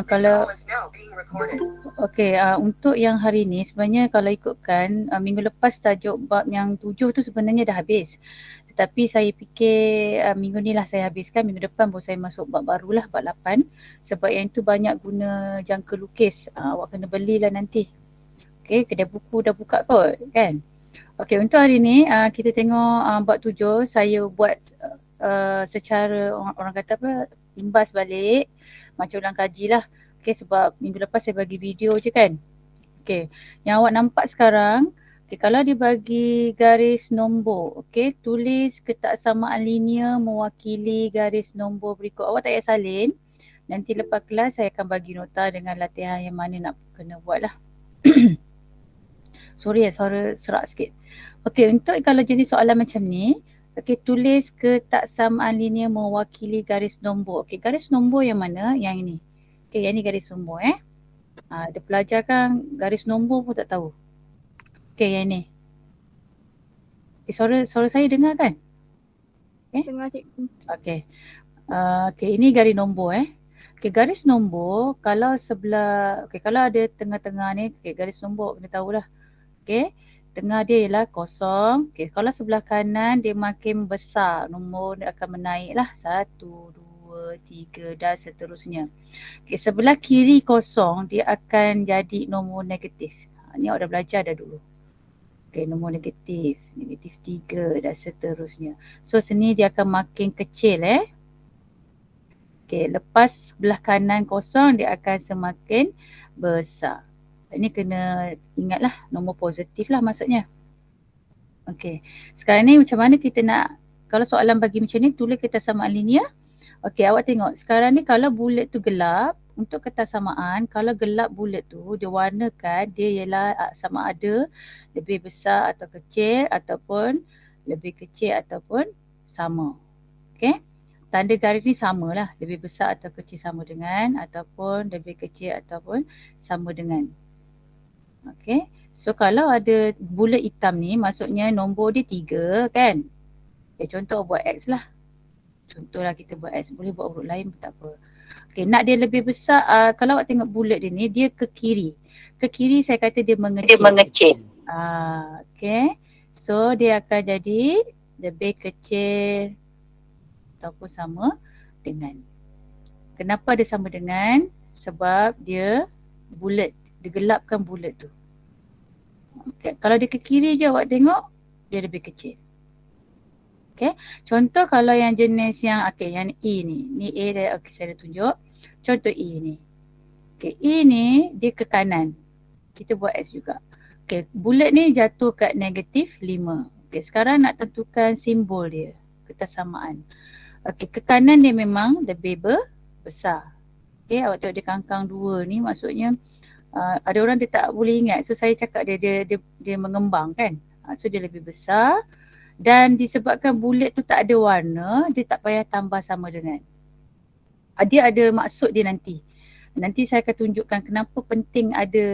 Kalau untuk yang hari ni sebenarnya kalau ikutkan minggu lepas tajuk bab yang 7 tu sebenarnya dah habis. Tetapi saya fikir minggu ni lah saya habiskan, minggu depan baru saya masuk bab barulah, bab 8. Sebab yang tu banyak guna jangka lukis. Awak kena belilah nanti. Okay, kedai buku dah buka kot kan. Okay, untuk hari ni kita tengok bab 7. Saya buat secara orang kata apa, imbas balik macam ulang kaji lah. Okay, sebab minggu lepas saya bagi video je kan. Okay, yang awak nampak sekarang, okay, kalau dibagi garis nombor, okay, tulis ketaksamaan linear mewakili garis nombor berikut. Awak tak payah salin. Nanti lepas kelas saya akan bagi nota dengan latihan yang mana nak kena buat lah. Sorry suara serak sikit. Okay, untuk kalau jenis soalan macam ni, okay, tulis ketaksamaan linear mewakili garis nombor. Okay, garis nombor yang mana? Yang ini. Okay, yang ni garis nombor dia pelajarkan garis nombor pun tak tahu. Okay, yang ni. Okay, suara saya dengar kan? Okay? Dengar cikgu. Okay. Okay, ini garis nombor Okay, garis nombor kalau sebelah, okay, kalau ada tengah-tengah ni, okay, garis nombor kena tahulah. Okay, tengah dia ialah kosong. Okay, kalau sebelah kanan dia makin besar, nombor dia akan menaik lah. 1, 2, 3 dan seterusnya. Okay, sebelah kiri kosong dia akan jadi nombor negatif. Ni awak dah belajar dah dulu. Okay, nombor negatif 3 dan seterusnya. So sini dia akan makin kecil Okay, lepas sebelah kanan kosong dia akan semakin besar. Ini kena ingatlah nombor positif lah maksudnya. Okay, sekarang ni macam mana kita nak, kalau soalan bagi macam ni tulis ketaksamaan linear. Okay, awak tengok sekarang ni kalau bulat tu gelap, untuk ketaksamaan kalau gelap bulat tu dia warnakan dia ialah sama ada lebih besar atau kecil ataupun lebih kecil ataupun sama. Okay, tanda garis ni samalah, lebih besar atau kecil sama dengan ataupun lebih kecil ataupun sama dengan. Okay, so kalau ada bulat hitam ni maksudnya nombor dia 3 kan. Okay, contoh buat X lah. Contohlah kita buat X, boleh buat huruf lain pun tak apa. Okay, nak dia lebih besar, kalau awak tengok bulat dia ni, dia ke kiri. Ke kiri saya kata dia mengecil. Okay, so dia akan jadi lebih kecil ataupun sama dengan. Kenapa dia sama dengan? Sebab dia bulat, dia gelapkan bulat tu. Okay, kalau dia ke kiri je awak tengok, dia lebih kecil. Okay, contoh kalau yang jenis yang, okay, yang E ni. Ni A dah, okay, saya dah tunjuk. Contoh E ni. Okay, E ni dia ke kanan. Kita buat X juga. Okay, bulat ni jatuh kat negatif 5. Okay, sekarang nak tentukan simbol dia, ketaksamaan. Okay, ke kanan dia memang lebih besar. Okay, awak tengok dia kangkang 2 ni maksudnya ada orang dia tak boleh ingat. So saya cakap dia mengembang kan. So dia lebih besar. Dan disebabkan bulat tu tak ada warna, dia tak payah tambah sama dengan. Dia ada maksud dia nanti. Nanti saya akan tunjukkan kenapa penting ada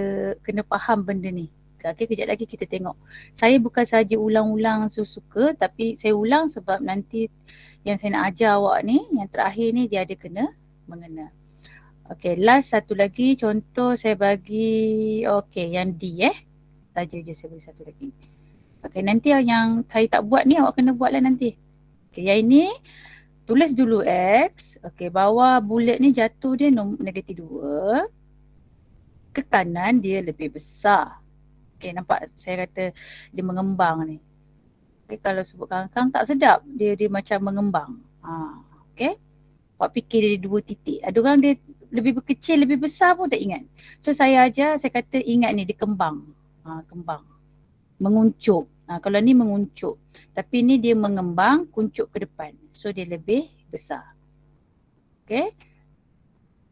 kena faham benda ni. Okay, kejap lagi kita tengok. Saya bukan sahaja ulang-ulang suka, tapi saya ulang sebab nanti yang saya nak ajar awak ni, yang terakhir ni dia ada kena mengena. Okay, last satu lagi contoh saya bagi, okay, yang D saja je saya bagi satu lagi. Okay, nanti yang saya tak buat ni awak kena buatlah nanti. Okay, yang ini tulis dulu X. Okay, bawah bulat ni jatuh dia negatif 2. Ke kanan dia lebih besar. Okay, nampak saya kata dia mengembang ni. Okay, kalau sebut kangkang tak sedap. Dia macam mengembang. Okay. Awak fikir dia 2 titik. Ada orang dia lebih kecil, lebih besar pun tak ingat. So saya ajar, saya kata ingat ni dia kembang. Kembang. Menguncup. Kalau ni menguncup. Tapi ni dia mengembang, kuncup ke depan. So dia lebih besar. Okay.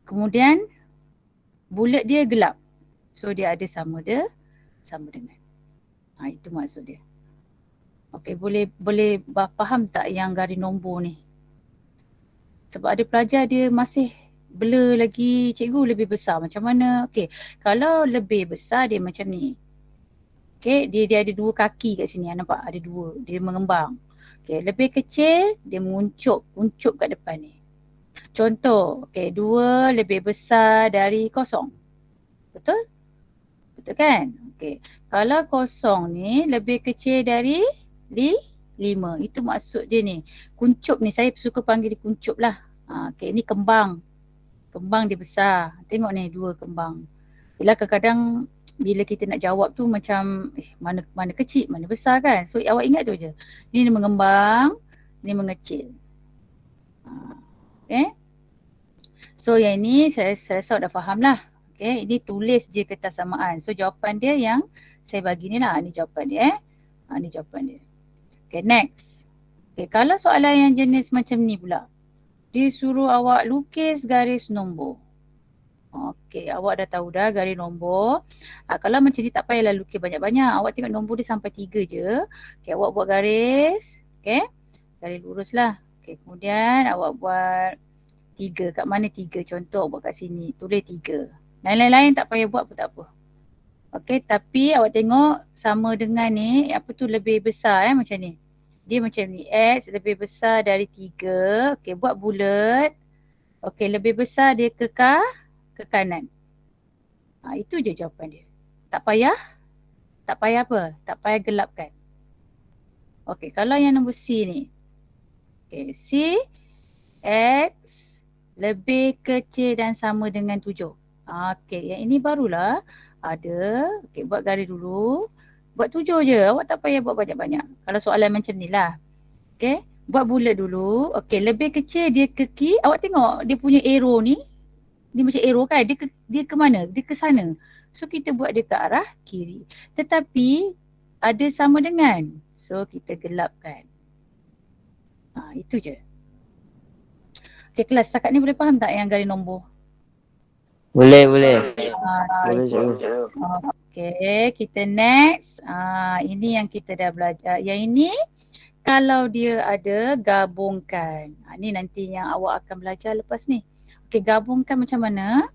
Kemudian bulat dia gelap. So dia ada sama dengan. Itu maksud dia. Okay, boleh faham tak yang garis nombor ni? Sebab ada pelajar dia masih blur lagi, cikgu lebih besar macam mana? Okay, kalau lebih besar dia macam ni. Okay, dia ada 2 kaki kat sini, nampak ada 2, dia mengembang. Okay, lebih kecil dia menguncup kat depan ni. Contoh, okay, 2 lebih besar dari kosong. Betul? Betul kan? Okay. Kalau kosong ni lebih kecil dari 5. Itu maksud dia ni. Kuncup ni, saya suka panggil dia kuncup lah. Okay, ni kembang. Kembang dia besar. Tengok ni 2 kembang. Bila kadang-kadang bila kita nak jawab tu macam mana kecil, mana besar kan. So awak ingat tu je. Ni mengembang, ni mengecil. Okay. So yang ini saya rasa dah faham lah. Okay, ini tulis je kertas samaan. So jawapan dia yang saya bagi ni lah. Ni jawapan dia ni jawapan dia. Okay, next. Okay, kalau soalan yang jenis macam ni pula. Dia suruh awak lukis garis nombor. Okay, awak dah tahu dah garis nombor. Kalau macam ni tak payahlah lukis banyak-banyak. Awak tengok nombor dia sampai 3 je. Okay, awak buat garis. Okay, garis lurus lah. Okay, kemudian awak buat 3. Kat mana 3? Contoh buat kat sini. Tulis 3. Lain-lain tak payah buat pun tak apa. Okay, tapi awak tengok sama dengan ni. Apa tu lebih besar macam ni. Dia macam ni. X lebih besar dari 3. Okay, buat bulat. Okay, lebih besar dia ke kanan. Itu je jawapan dia. Tak payah apa? Tak payah gelapkan. Okay, kalau yang nombor C ni. Okay, C X lebih kecil dan sama dengan 7. Okay, yang ini barulah ada. Okay, buat garis dulu. Buat 7 je. Awak tak payah buat banyak-banyak. Kalau soalan macam ni lah. Okay, buat bulat dulu. Okay, lebih kecil dia ke kiri. Awak tengok dia punya arrow ni. Dia macam arrow kan. Dia ke mana? Dia ke sana. So kita buat dia ke arah kiri. Tetapi ada sama dengan. So kita gelapkan. Itu je. Okay, kelas setakat ni boleh faham tak yang garis nombor? Boleh. Okay, kita next. Ini yang kita dah belajar. Yang ini kalau dia ada gabungkan. Ni nanti yang awak akan belajar lepas ni. Okay, gabungkan macam mana?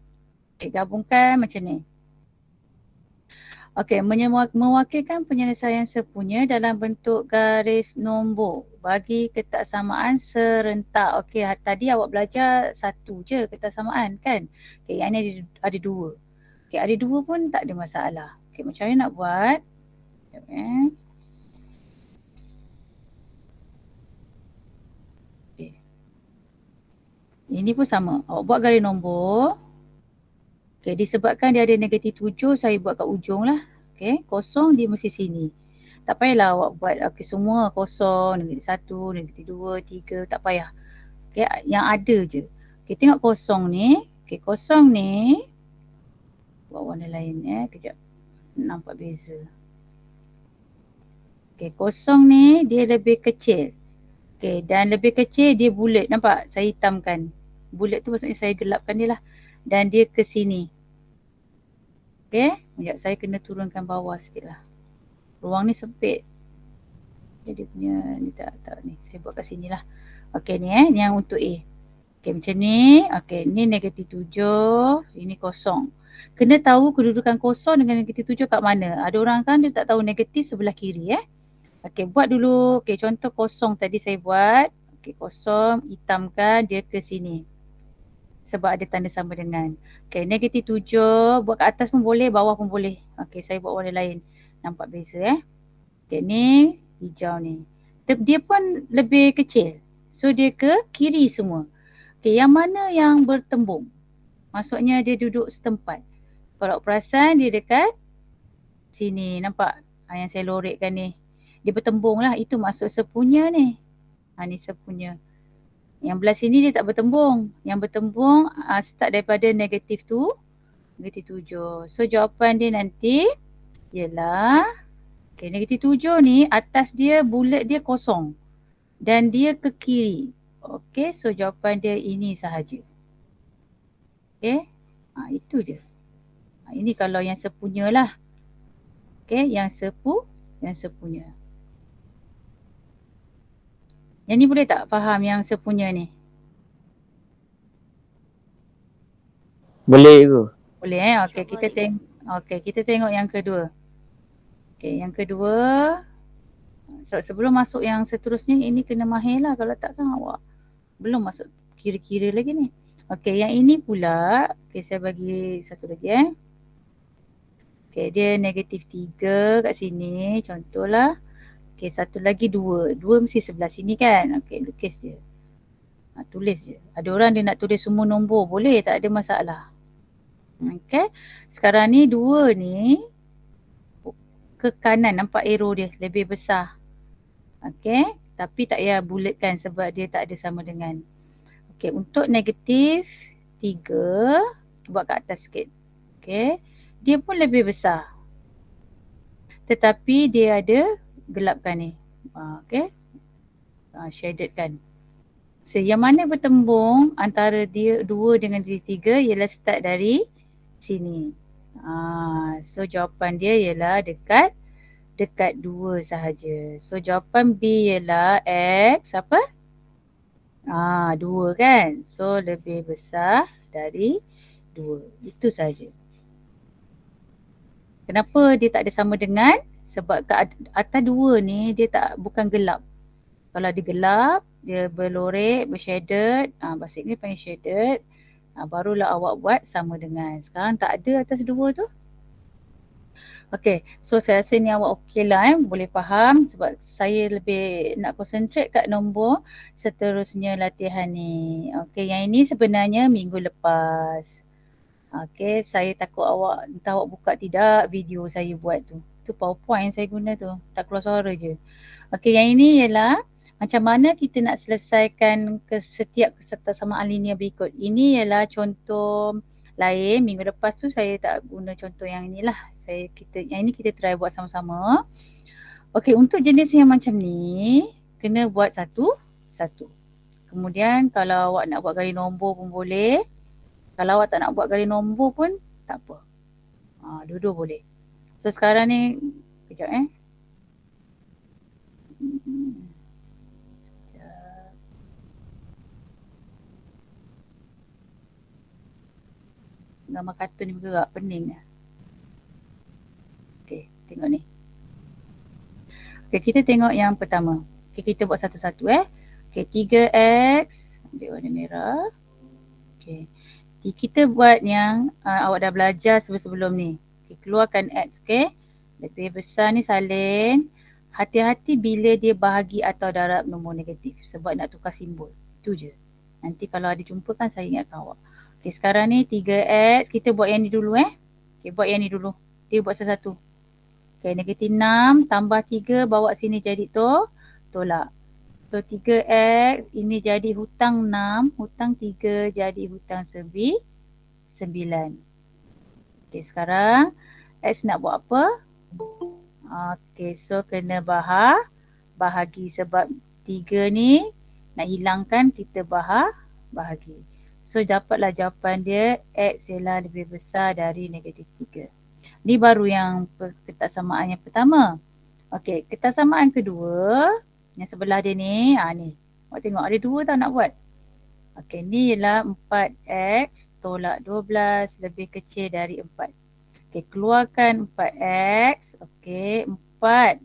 Okay, gabungkan macam ni. Okay, mewakilkan penyelesaian sepunya dalam bentuk garis nombor bagi ketaksamaan serentak. Okay, tadi awak belajar 1 je ketaksamaan kan? Okay, yang ni ada 2. Okay, ada 2 pun tak ada masalah. Okay, macam mana nak buat? Okay. Ini pun sama. Awak buat garis nombor. Okay, disebabkan dia ada negatif 7, saya buat kat ujung lah. Okay, kosong dia mesti sini. Tak payahlah awak buat semua kosong, negatif 1, negatif 2, 3, tak payah. Okay, yang ada je. Okay, tengok kosong ni. Okay, kosong ni. Buat warna lain kejap. Nampak beza. Okay, kosong ni dia lebih kecil. Okay, dan lebih kecil dia bulat. Nampak? Saya hitamkan. Bulat tu maksudnya saya gelapkan dia lah. Dan dia ke sini. Okay, sekejap saya kena turunkan bawah sikit lah. Ruang ni sempit. Jadi punya ni tak ni. Saya buat kat sini lah. Okay ni ni yang untuk A. Okay macam ni. Okay ni negatif 7. Ini kosong. Kena tahu kedudukan kosong dengan negatif 7 kat mana. Ada orang kan dia tak tahu negatif sebelah kiri Okay, buat dulu. Okay, contoh kosong tadi saya buat. Okay, kosong hitamkan dia ke sini. Sebab ada tanda sama dengan. Okay, negatif 7. Buat kat atas pun boleh, bawah pun boleh. Okay, saya buat warna lain. Nampak beza Okay, ni hijau ni. Dia pun lebih kecil. So, dia ke kiri semua. Okay, yang mana yang bertembung? Maksudnya dia duduk setempat. Kalau perasan dia dekat sini. Nampak? Yang saya lorekkan ni. Dia bertembung lah. Itu maksud sepunya ni. Ni sepunya. Yang belah sini dia tak bertembung. Yang bertembung start daripada negatif 7. So jawapan dia nanti ialah okay, negatif 7 ni atas dia bulat dia kosong. Dan dia ke kiri. Okay, so jawapan dia ini sahaja. Okay, itu je. Ini kalau yang sepunya lah. Okay, yang sepunya. Yang ni boleh tak faham yang sepunya ni? Boleh ke? Boleh Okay, kita tengok yang kedua. Okay, yang kedua. Sebelum masuk yang seterusnya, ini kena mahir lah. Kalau tak kan awak belum masuk kira-kira lagi ni. Okey, yang ini pula, okey saya bagi satu lagi. Okey, dia -3 kat sini contohlah. Okey, satu lagi 2. 2 mesti sebelah sini kan. Okey, lukis je. Tulis je. Ada orang dia nak tulis semua nombor, boleh, tak ada masalah. Okey. Sekarang ni 2 ni ke kanan, nampak arrow dia lebih besar. Okey, tapi tak payah bulatkan sebab dia tak ada sama dengan. Okey, untuk -3 buat kat atas sikit. Okey. Dia pun lebih besar. Tetapi dia ada gelapkan ni. Okey. Shaded kan. So yang mana bertembung antara dia 2 dengan dia 3 ialah start dari sini. So jawapan dia ialah dekat 2 sahaja. So jawapan B ialah X apa? 2 kan. So lebih besar dari 2. Itu sahaja. Kenapa dia tak ada sama dengan? Sebab kat atas 2 ni dia bukan gelap. Kalau dia gelap, dia berlorek, bershaded, bahasa Inggeris panggil shaded, barulah awak buat sama dengan. Sekarang tak ada atas 2 tu. Okay, so saya rasa ni awak okey lah boleh faham sebab saya lebih nak concentrate kat nombor seterusnya latihan ni. Okay, yang ini sebenarnya minggu lepas. Okay, saya takut awak, entah awak buka tidak video saya buat tu. Tu PowerPoint saya guna tu, tak keluar suara je. Okay, yang ini ialah macam mana kita nak selesaikan setiap kesamaan linear berikut. Ini ialah contoh lain. Minggu lepas tu saya tak guna contoh yang inilah. Yang ini kita try buat sama-sama. Okey, untuk jenis yang macam ni kena buat satu-satu. Kemudian kalau awak nak buat garis nombor pun boleh. Kalau awak tak nak buat garis nombor pun tak apa. Dua-dua boleh. So sekarang ni kejap gambar kartun ni bergerak, pening lah. Okay, tengok ni. Okay, kita tengok yang pertama. Okay, kita buat satu-satu Okay, 3X, ambil warna merah. Okay, kita buat yang awak dah belajar sebelum ni. Okay, keluarkan X, okay. Lebih besar ni salin. Hati-hati bila dia bahagi atau darab nombor negatif sebab nak tukar simbol. Itu je. Nanti kalau ada jumpa kan saya ingatkan awak. Okay, sekarang ni 3X, kita buat yang ni dulu Okay, buat yang ni dulu. Dia buat satu-satu. Okay, -6 tambah 3 bawa sini jadi tolak. So 3X ini jadi hutang 6, hutang 3 jadi hutang 9. Okay, sekarang X nak buat apa? Okay, so kena bahagi sebab 3 ni nak hilangkan kita bahagi. So dapatlah jawapan dia X ialah lebih besar dari -3. Ni baru yang ketaksamaan yang pertama. Okey, ketaksamaan kedua yang sebelah dia ni, ni. Awak tengok ada 2 tau nak buat. Okey, ni ialah 4X tolak 12 lebih kecil dari 4. Okey, keluarkan 4X. Okey, 4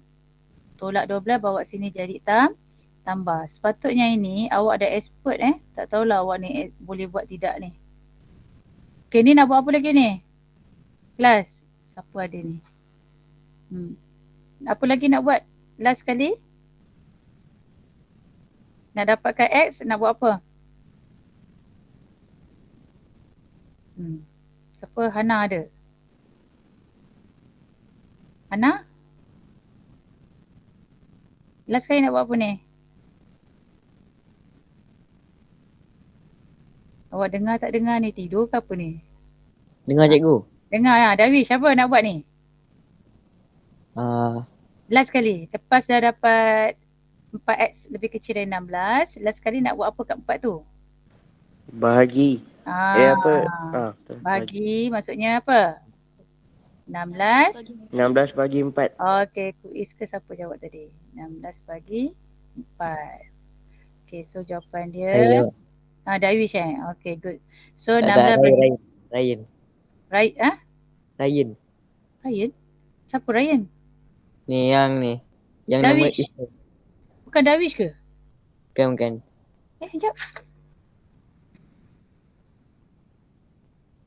tolak 12 bawa sini jadi tambah. Sepatutnya ini awak dah expert Tak tahulah awak ni boleh buat tidak ni. Okey, ni nak buat apa lagi ni? Kelas. Siapa ada ni? Apa lagi nak buat? Last sekali. Nak dapatkan X, nak buat apa? Siapa? Hana ada? Hana? Last sekali nak buat apa ni? Awak dengar tak dengar ni? Tidur ke apa ni? Dengar cikgu. Dengar lah. Darwish, siapa nak buat ni? Last sekali. Lepas dah dapat 4X lebih kecil dari 16. Last sekali nak buat apa kat 4 tu? Bahagi. Bahagi maksudnya apa? 16 bagi 4. Okay, kuis ke siapa jawab tadi? 16 bagi 4. Okay, so jawapan dia Saya jawab. Darwish Okay, good. So Tak, 16 bagi Ryan. Ryan? Siapa Ryan? Ni yang nama Darwish. Bukan Darwish ke? Bukan. Sekejap.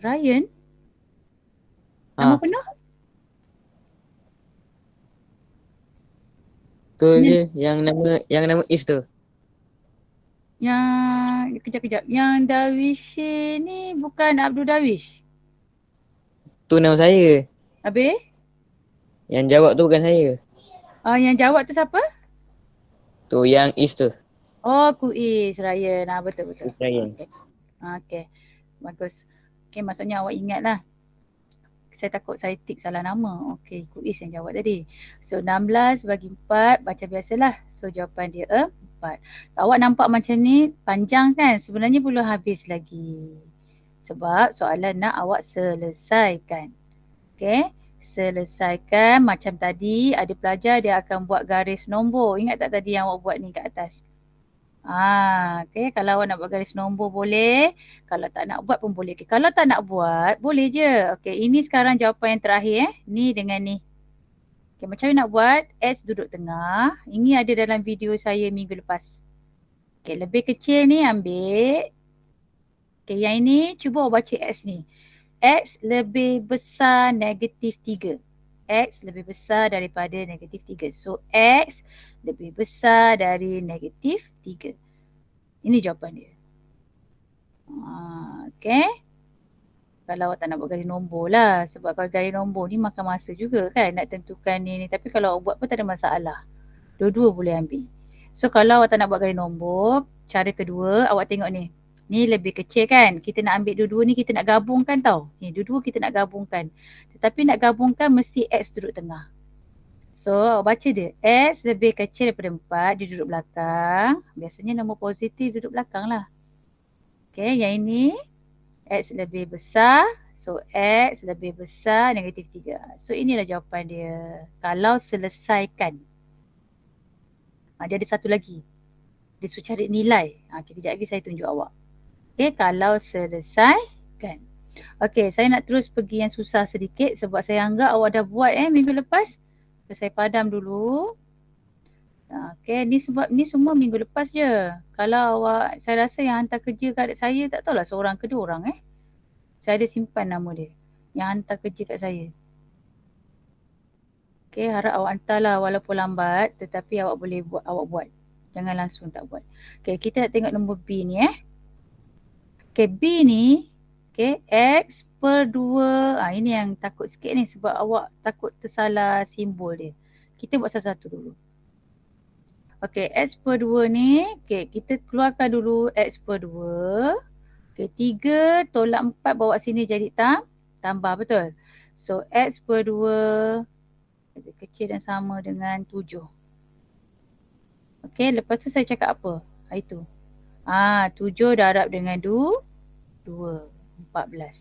Ryan? Nama Ha, penuh? tu Yang, je yang nama Is tu. kejap-kejap. Yang Darwish ni bukan Abdul Darwish. Tu nama saya. Habis? Yang jawab tu bukan saya. Yang jawab tu siapa? Tu yang Is tu. Oh, Kuis Ryan. Betul-betul. Is Ryan. Okay. Okay. Bagus. Okay, maksudnya awak ingat lah. Saya takut saya tik salah nama. Okay, Kuis yang jawab tadi. So, 16 bagi 4 macam biasalah. So, jawapan dia 4. Awak nampak macam ni panjang kan? Sebenarnya belum habis lagi. Sebab soalan nak awak selesaikan. Okay. Selesaikan macam tadi ada pelajar dia akan buat garis nombor. Ingat tak tadi yang awak buat ni kat atas? Okay. Kalau awak nak buat garis nombor boleh. Kalau tak nak buat pun boleh. Okay. Kalau tak nak buat boleh je. Okay. Ini sekarang jawapan yang terakhir Ni dengan ni. Okay. Macam mana nak buat? X duduk tengah. Ini ada dalam video saya minggu lepas. Okay. Lebih kecil ni ambil. Okay. Yang ini cuba awak baca X ni. X lebih besar negatif 3. X lebih besar daripada negatif 3. So, X lebih besar dari negatif 3. Ini jawapan dia. Okay. Kalau awak tak nak buat garis nombor lah. Sebab kalau garis nombor ni makan masa juga kan nak tentukan ni. Tapi kalau awak buat pun tak ada masalah. Dua-dua boleh ambil. So, kalau awak tak nak buat garis nombor, cara kedua awak tengok ni. Ni lebih kecil kan. Kita nak ambil dua-dua ni kita nak gabungkan tau. Ni dua-dua kita nak gabungkan. Tetapi nak gabungkan mesti X duduk tengah. So awak baca dia. X lebih kecil daripada 4. Dia duduk belakang. Biasanya nombor positif duduk belakang lah. Okay, yang ini X lebih besar. So X lebih besar negatif 3. So inilah jawapan dia. Kalau selesaikan. Dia ada satu lagi. Dia suruh cari nilai. Kejap lagi saya tunjuk awak. Okay, kalau selesaikan. Okay, saya nak terus pergi yang susah sedikit sebab saya anggap awak dah buat minggu lepas. So, saya padam dulu. Okay, ni sebab ni semua minggu lepas je. Kalau awak, saya rasa yang hantar kerja kat saya tak tahulah seorang ke dua orang Saya ada simpan nama dia. Yang hantar kerja kat saya. Okay, harap awak hantarlah walaupun lambat tetapi awak boleh buat, awak buat. Jangan langsung tak buat. Okay, kita nak tengok nombor B ni Okay, B ni, okay, X per 2. Ini yang takut sikit ni sebab awak takut tersalah simbol dia. Kita buat satu-satu dulu. Okay, X per 2 ni, okay, kita keluarkan dulu X per 2. Okay, 3 tolak 4 bawa sini jadi tambah, betul? So, X per 2 lebih kecil dan sama dengan 7. Okay, lepas tu saya cakap apa? Itu. 7 darab dengan 2, 14.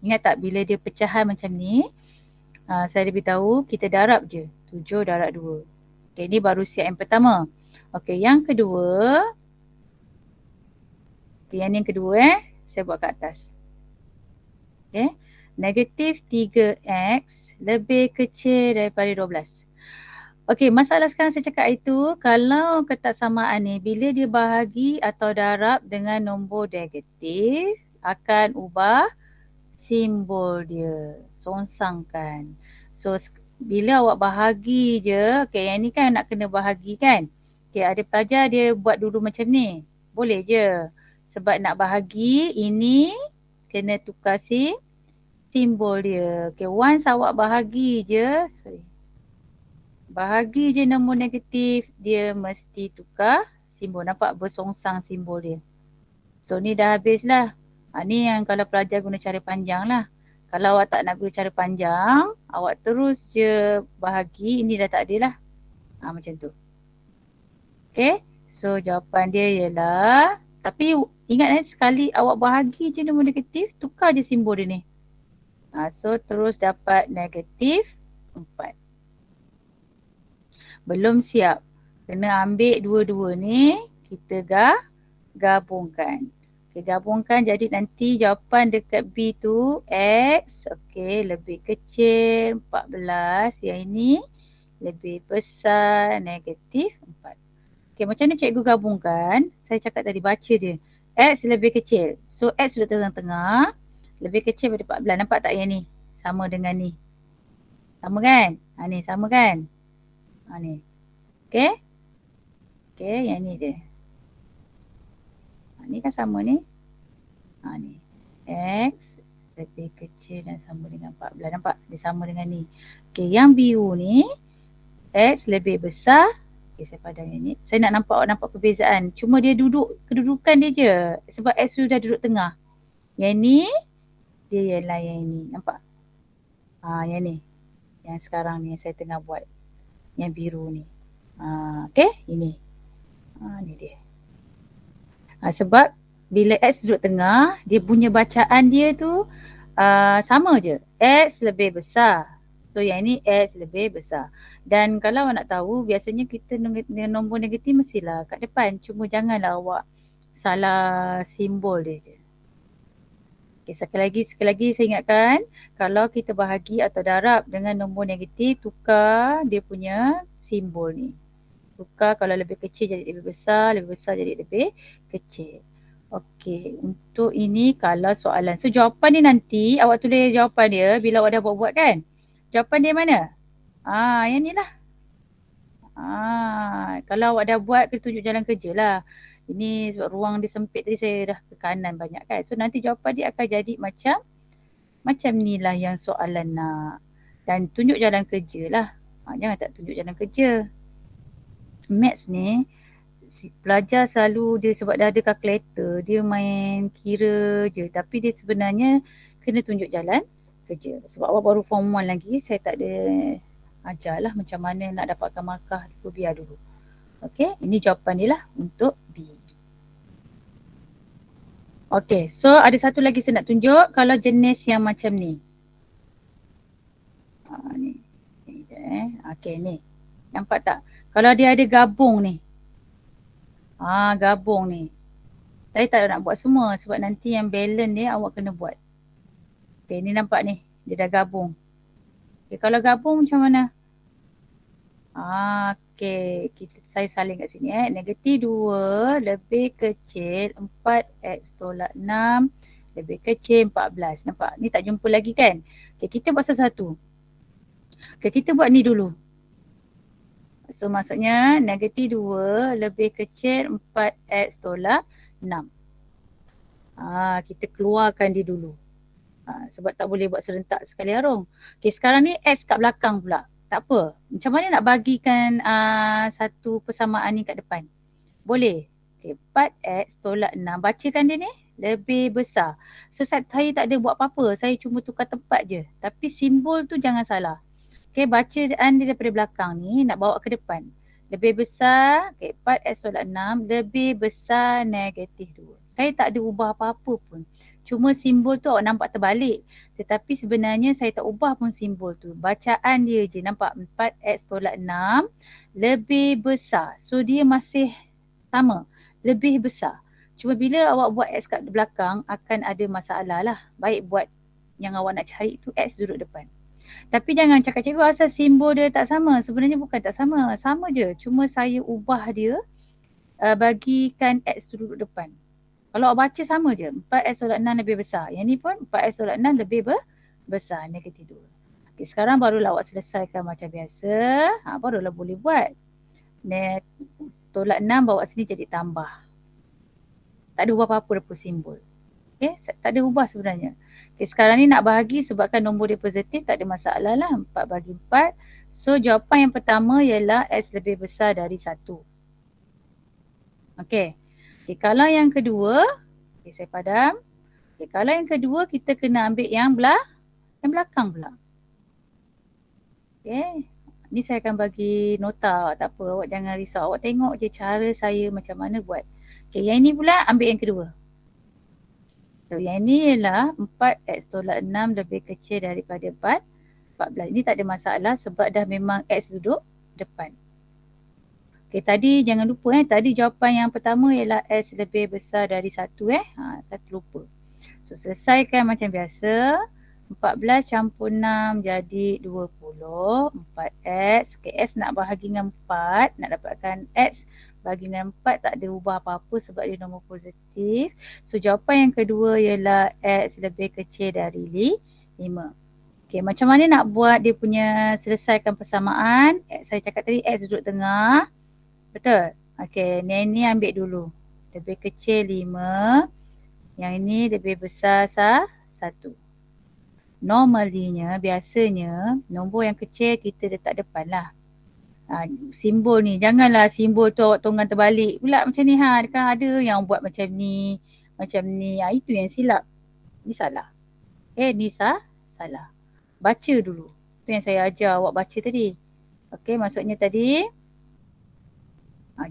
Ingat tak bila dia pecahan macam ni, saya beritahu kita darab je. 7 darab 2. Okay, ni baru siap yang pertama. Okay, yang kedua. Okay, yang kedua saya buat kat atas. Okay, negatif 3x lebih kecil daripada 12. Okay, masalah sekarang saya cakap itu, kalau ketaksamaan ni bila dia bahagi atau darab dengan nombor negatif, akan ubah simbol dia. Songsangkan. So, bila awak bahagi je, okay, yang ni kan nak kena bahagi kan. Okay, ada pelajar dia buat dulu macam ni. Boleh je. Sebab nak bahagi, ini kena tukar simbol dia. Okay, once awak bahagi je, bahagi je nombor negatif, dia mesti tukar simbol. Nampak bersongsang simbol dia. So, ni dah habis lah. Ni yang kalau pelajar guna cara panjang lah. Kalau awak tak nak guna cara panjang, awak terus je bahagi. Ini dah tak ada lah. Macam tu. Okay. So, jawapan dia ialah, tapi ingat sekali awak bahagi je nombor negatif, tukar je simbol dia ni. So, terus dapat negatif 4. Belum siap. Kena ambil dua-dua ni, kita gabungkan. Okay, gabungkan jadi nanti jawapan dekat B tu X, okay, lebih kecil 14. Yang ini lebih besar negatif 4. Okay, macam mana cikgu gabungkan? Saya cakap tadi baca dia. X lebih kecil. So, X duduk tengah-tengah. lebih kecil daripada 14. Nampak tak yang ni? Sama dengan ni. Sama kan? Ni sama kan? Ni. Okay? Okay, yang ni dia. Ni kan sama ni. Ni. X lebih kecil dan sama dengan 14. Nampak? Dia sama dengan ni. Okay, yang biru ni, X lebih besar. Okay, saya padam yang ni. Saya nak nampak perbezaan. Cuma dia kedudukan dia je. Sebab X tu dah duduk tengah. Yang ni, dia ialah yang ni. Nampak? Yang ni. Yang sekarang ni yang saya tengah buat. Yang biru ni. Okay, ini. Ni dia. Sebab bila X duduk tengah, dia punya bacaan dia tu sama je. X lebih besar. So yang ni X lebih besar. Dan kalau awak nak tahu, biasanya kita nombor negatif mestilah kat depan. Cuma janganlah awak salah simbol dia je. Okay, sekali lagi saya ingatkan, kalau kita bahagi atau darab dengan nombor negatif, tukar dia punya simbol ni. Tukar kalau lebih kecil jadi lebih besar jadi lebih kecil. Okey, untuk ini kalau soalan. So jawapan dia nanti, awak tulis jawapan dia bila awak dah buat-buat kan. Jawapan dia mana? Yang ni lah. Kalau awak dah buat, kita tunjuk jalan kerja lah. Ini sebab ruang dia sempit tadi saya dah ke kanan banyak kan. So nanti jawapan dia akan jadi macam ni lah yang soalan nak. Dan tunjuk jalan kerja lah. Jangan tak tunjuk jalan kerja. Maths ni, pelajar selalu dia sebab dah ada kalkulator, dia main kira je. Tapi dia sebenarnya kena tunjuk jalan kerja. Sebab awak baru form 1 lagi, saya tak ada ajarlah macam mana nak dapatkan markah tu, biar dulu. Okey, ini jawapan dia lah untuk B. Okey, so ada satu lagi saya nak tunjuk kalau jenis yang macam ni. Ni. Okey, ni. Nampak tak? Kalau dia ada gabung ni. Gabung ni. Saya tak nak buat semua sebab nanti yang balance dia awak kena buat. Okay, ni nampak ni. Dia dah gabung. Okay, kalau gabung macam mana? Okay, saya salin kat sini. Negatif 2 lebih kecil 4x tolak 6 lebih kecil 14. Nampak? Ni tak jumpa lagi kan? Okay, kita buat satu-satu. Okay, kita buat ni dulu. So maksudnya negatif 2 lebih kecil 4x tolak 6. Kita keluarkan dia dulu. Sebab tak boleh buat serentak sekali arung. Okay, sekarang ni x kat belakang pula. Tak apa. Macam mana nak bagikan satu persamaan ni kat depan? Boleh. Okay, 4x tolak 6. Bacakan dia ni lebih besar. So saya tak ada buat apa-apa. Saya cuma tukar tempat je. Tapi simbol tu jangan salah. Okay, bacaan dia daripada belakang ni nak bawa ke depan. Lebih besar, okay, 4x tolak 6 lebih besar negatif 2. Saya tak ada ubah apa-apa pun. Cuma simbol tu awak nampak terbalik. Tetapi sebenarnya saya tak ubah pun simbol tu. Bacaan dia je, nampak 4x tolak 6 lebih besar. So dia masih sama, lebih besar. Cuma bila awak buat x kat belakang akan ada masalah lah. Baik buat yang awak nak cari tu x duduk depan. Tapi jangan cakap cikgu asal simbol dia tak sama. Sebenarnya bukan tak sama. Sama je. Cuma saya ubah dia bagikan x tu duduk depan. Kalau awak baca sama je. 4x tolak 6 lebih besar. Yang ni pun 4x tolak 6 lebih besar. Negatif 2. Okay, sekarang barulah awak selesaikan macam biasa. Barulah boleh buat. Tolak 6 bawa sini jadi tambah. Tak ada ubah apa-apa daripada simbol. Okay, tak ada ubah sebenarnya. Okay, sekarang ni nak bahagi sebabkan nombor dia positif, tak ada masalah lah. 4 bagi 4. So jawapan yang pertama ialah x lebih besar dari 1. Okay. Okay, kalau yang kedua, okay, saya padam. Okay, kalau yang kedua kita kena ambil yang belakang pula. Okay. Ni saya akan bagi nota, tak apa, awak jangan risau. Awak tengok je cara saya macam mana buat. Okay, yang ini pula ambil yang kedua. So yang ini ialah 4x tolak 6 lebih kecil daripada 14. Ini tak ada masalah sebab dah memang x duduk depan. Okay, tadi jangan lupa tadi jawapan yang pertama ialah x lebih besar dari 1 saya terlupa. So selesaikan macam biasa. 14 campur 6 jadi 20. 4x. Okay, x nak bahagi dengan 4. Nak dapatkan x Bagi dengan 4 tak ada ubah apa-apa sebab dia nombor positif. So jawapan yang kedua ialah X lebih kecil dari 5. Okay, macam mana nak buat dia punya selesaikan persamaan? Saya cakap tadi X duduk tengah. Betul? Okay, yang ni ambil dulu. Lebih kecil 5. Yang ini lebih besar 1. Normalinya, biasanya nombor yang kecil kita letak depan lah. Simbol ni, janganlah simbol tu awak tonggang terbalik pula macam ni kan ada yang buat macam ni. Itu yang silap. Ni salah. Ni salah. Baca dulu. Tu yang saya ajar awak baca tadi. Okey, maksudnya tadi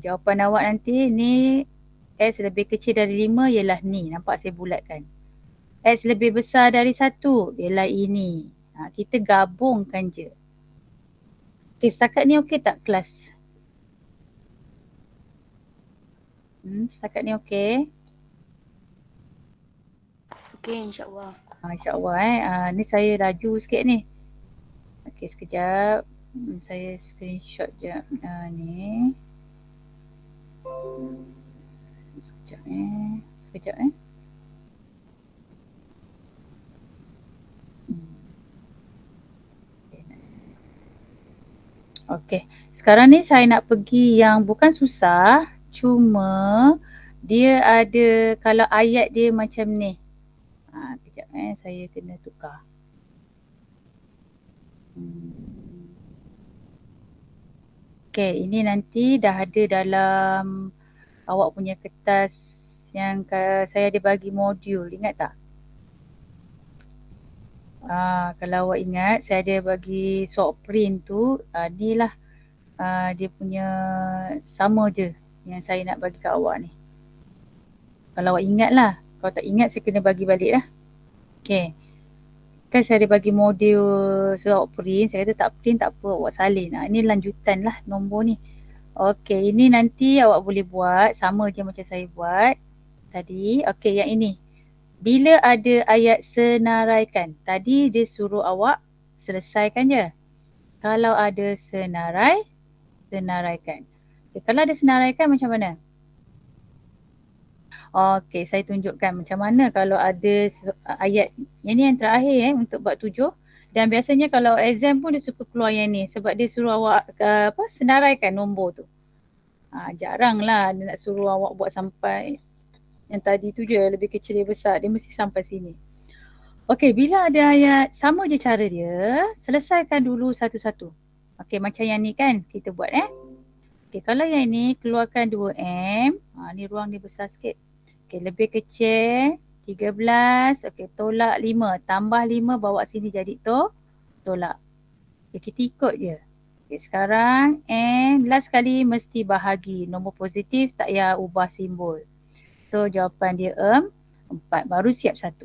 jawapan awak nanti ni X lebih kecil dari 5 ialah ni. Nampak saya bulatkan. X lebih besar dari 1 ialah ini. Kita gabungkan je. Okey, setakat ni okey tak kelas? Setakat ni okey? Okey, insyaAllah. InsyaAllah ni saya laju sikit ni. Okey, sekejap. Saya screenshot je ni. Sekejap. Okey, sekarang ni saya nak pergi yang bukan susah, cuma dia ada kalau ayat dia macam ni. Kejap saya kena tukar. Okey, ini nanti dah ada dalam awak punya kertas yang saya ada bagi modul, ingat tak? Kalau awak ingat, saya ada bagi short print tu, ni lah dia punya sama je yang saya nak bagi kat awak ni. Kalau awak ingat lah, kalau tak ingat saya kena bagi balik lah. Okay, kan saya ada bagi modul short print, saya kata tak print tak apa, awak salin. Ini lanjutan lah nombor ni. Okay, ini nanti awak boleh buat sama je macam saya buat tadi. Okay, yang ini. Bila ada ayat senaraikan, tadi dia suruh awak selesaikan je. Kalau ada senaraikan. Okay, kalau ada senaraikan macam mana? Okay, saya tunjukkan macam mana kalau ada ayat. Yang ni yang terakhir untuk bab 7. Dan biasanya kalau exam pun dia suka keluar yang ni sebab dia suruh awak senaraikan nombor tu. Jarang lah dia nak suruh awak buat sampai yang tadi tu je, lebih kecil lebih besar, dia mesti sampai sini. Okey, bila ada ayat sama je cara dia, selesaikan dulu satu-satu. Okey, macam yang ni kan kita buat Okey, kalau yang ni keluarkan 2M, ni ruang ni besar sikit. Okey, lebih kecil 13, okey tolak 5, tambah 5 bawa sini jadi tolak. Okey, kita ikut je. Okey, sekarang M last kali mesti bahagi, nombor positif tak payah ubah simbol. So jawapan dia 4, baru siap 1.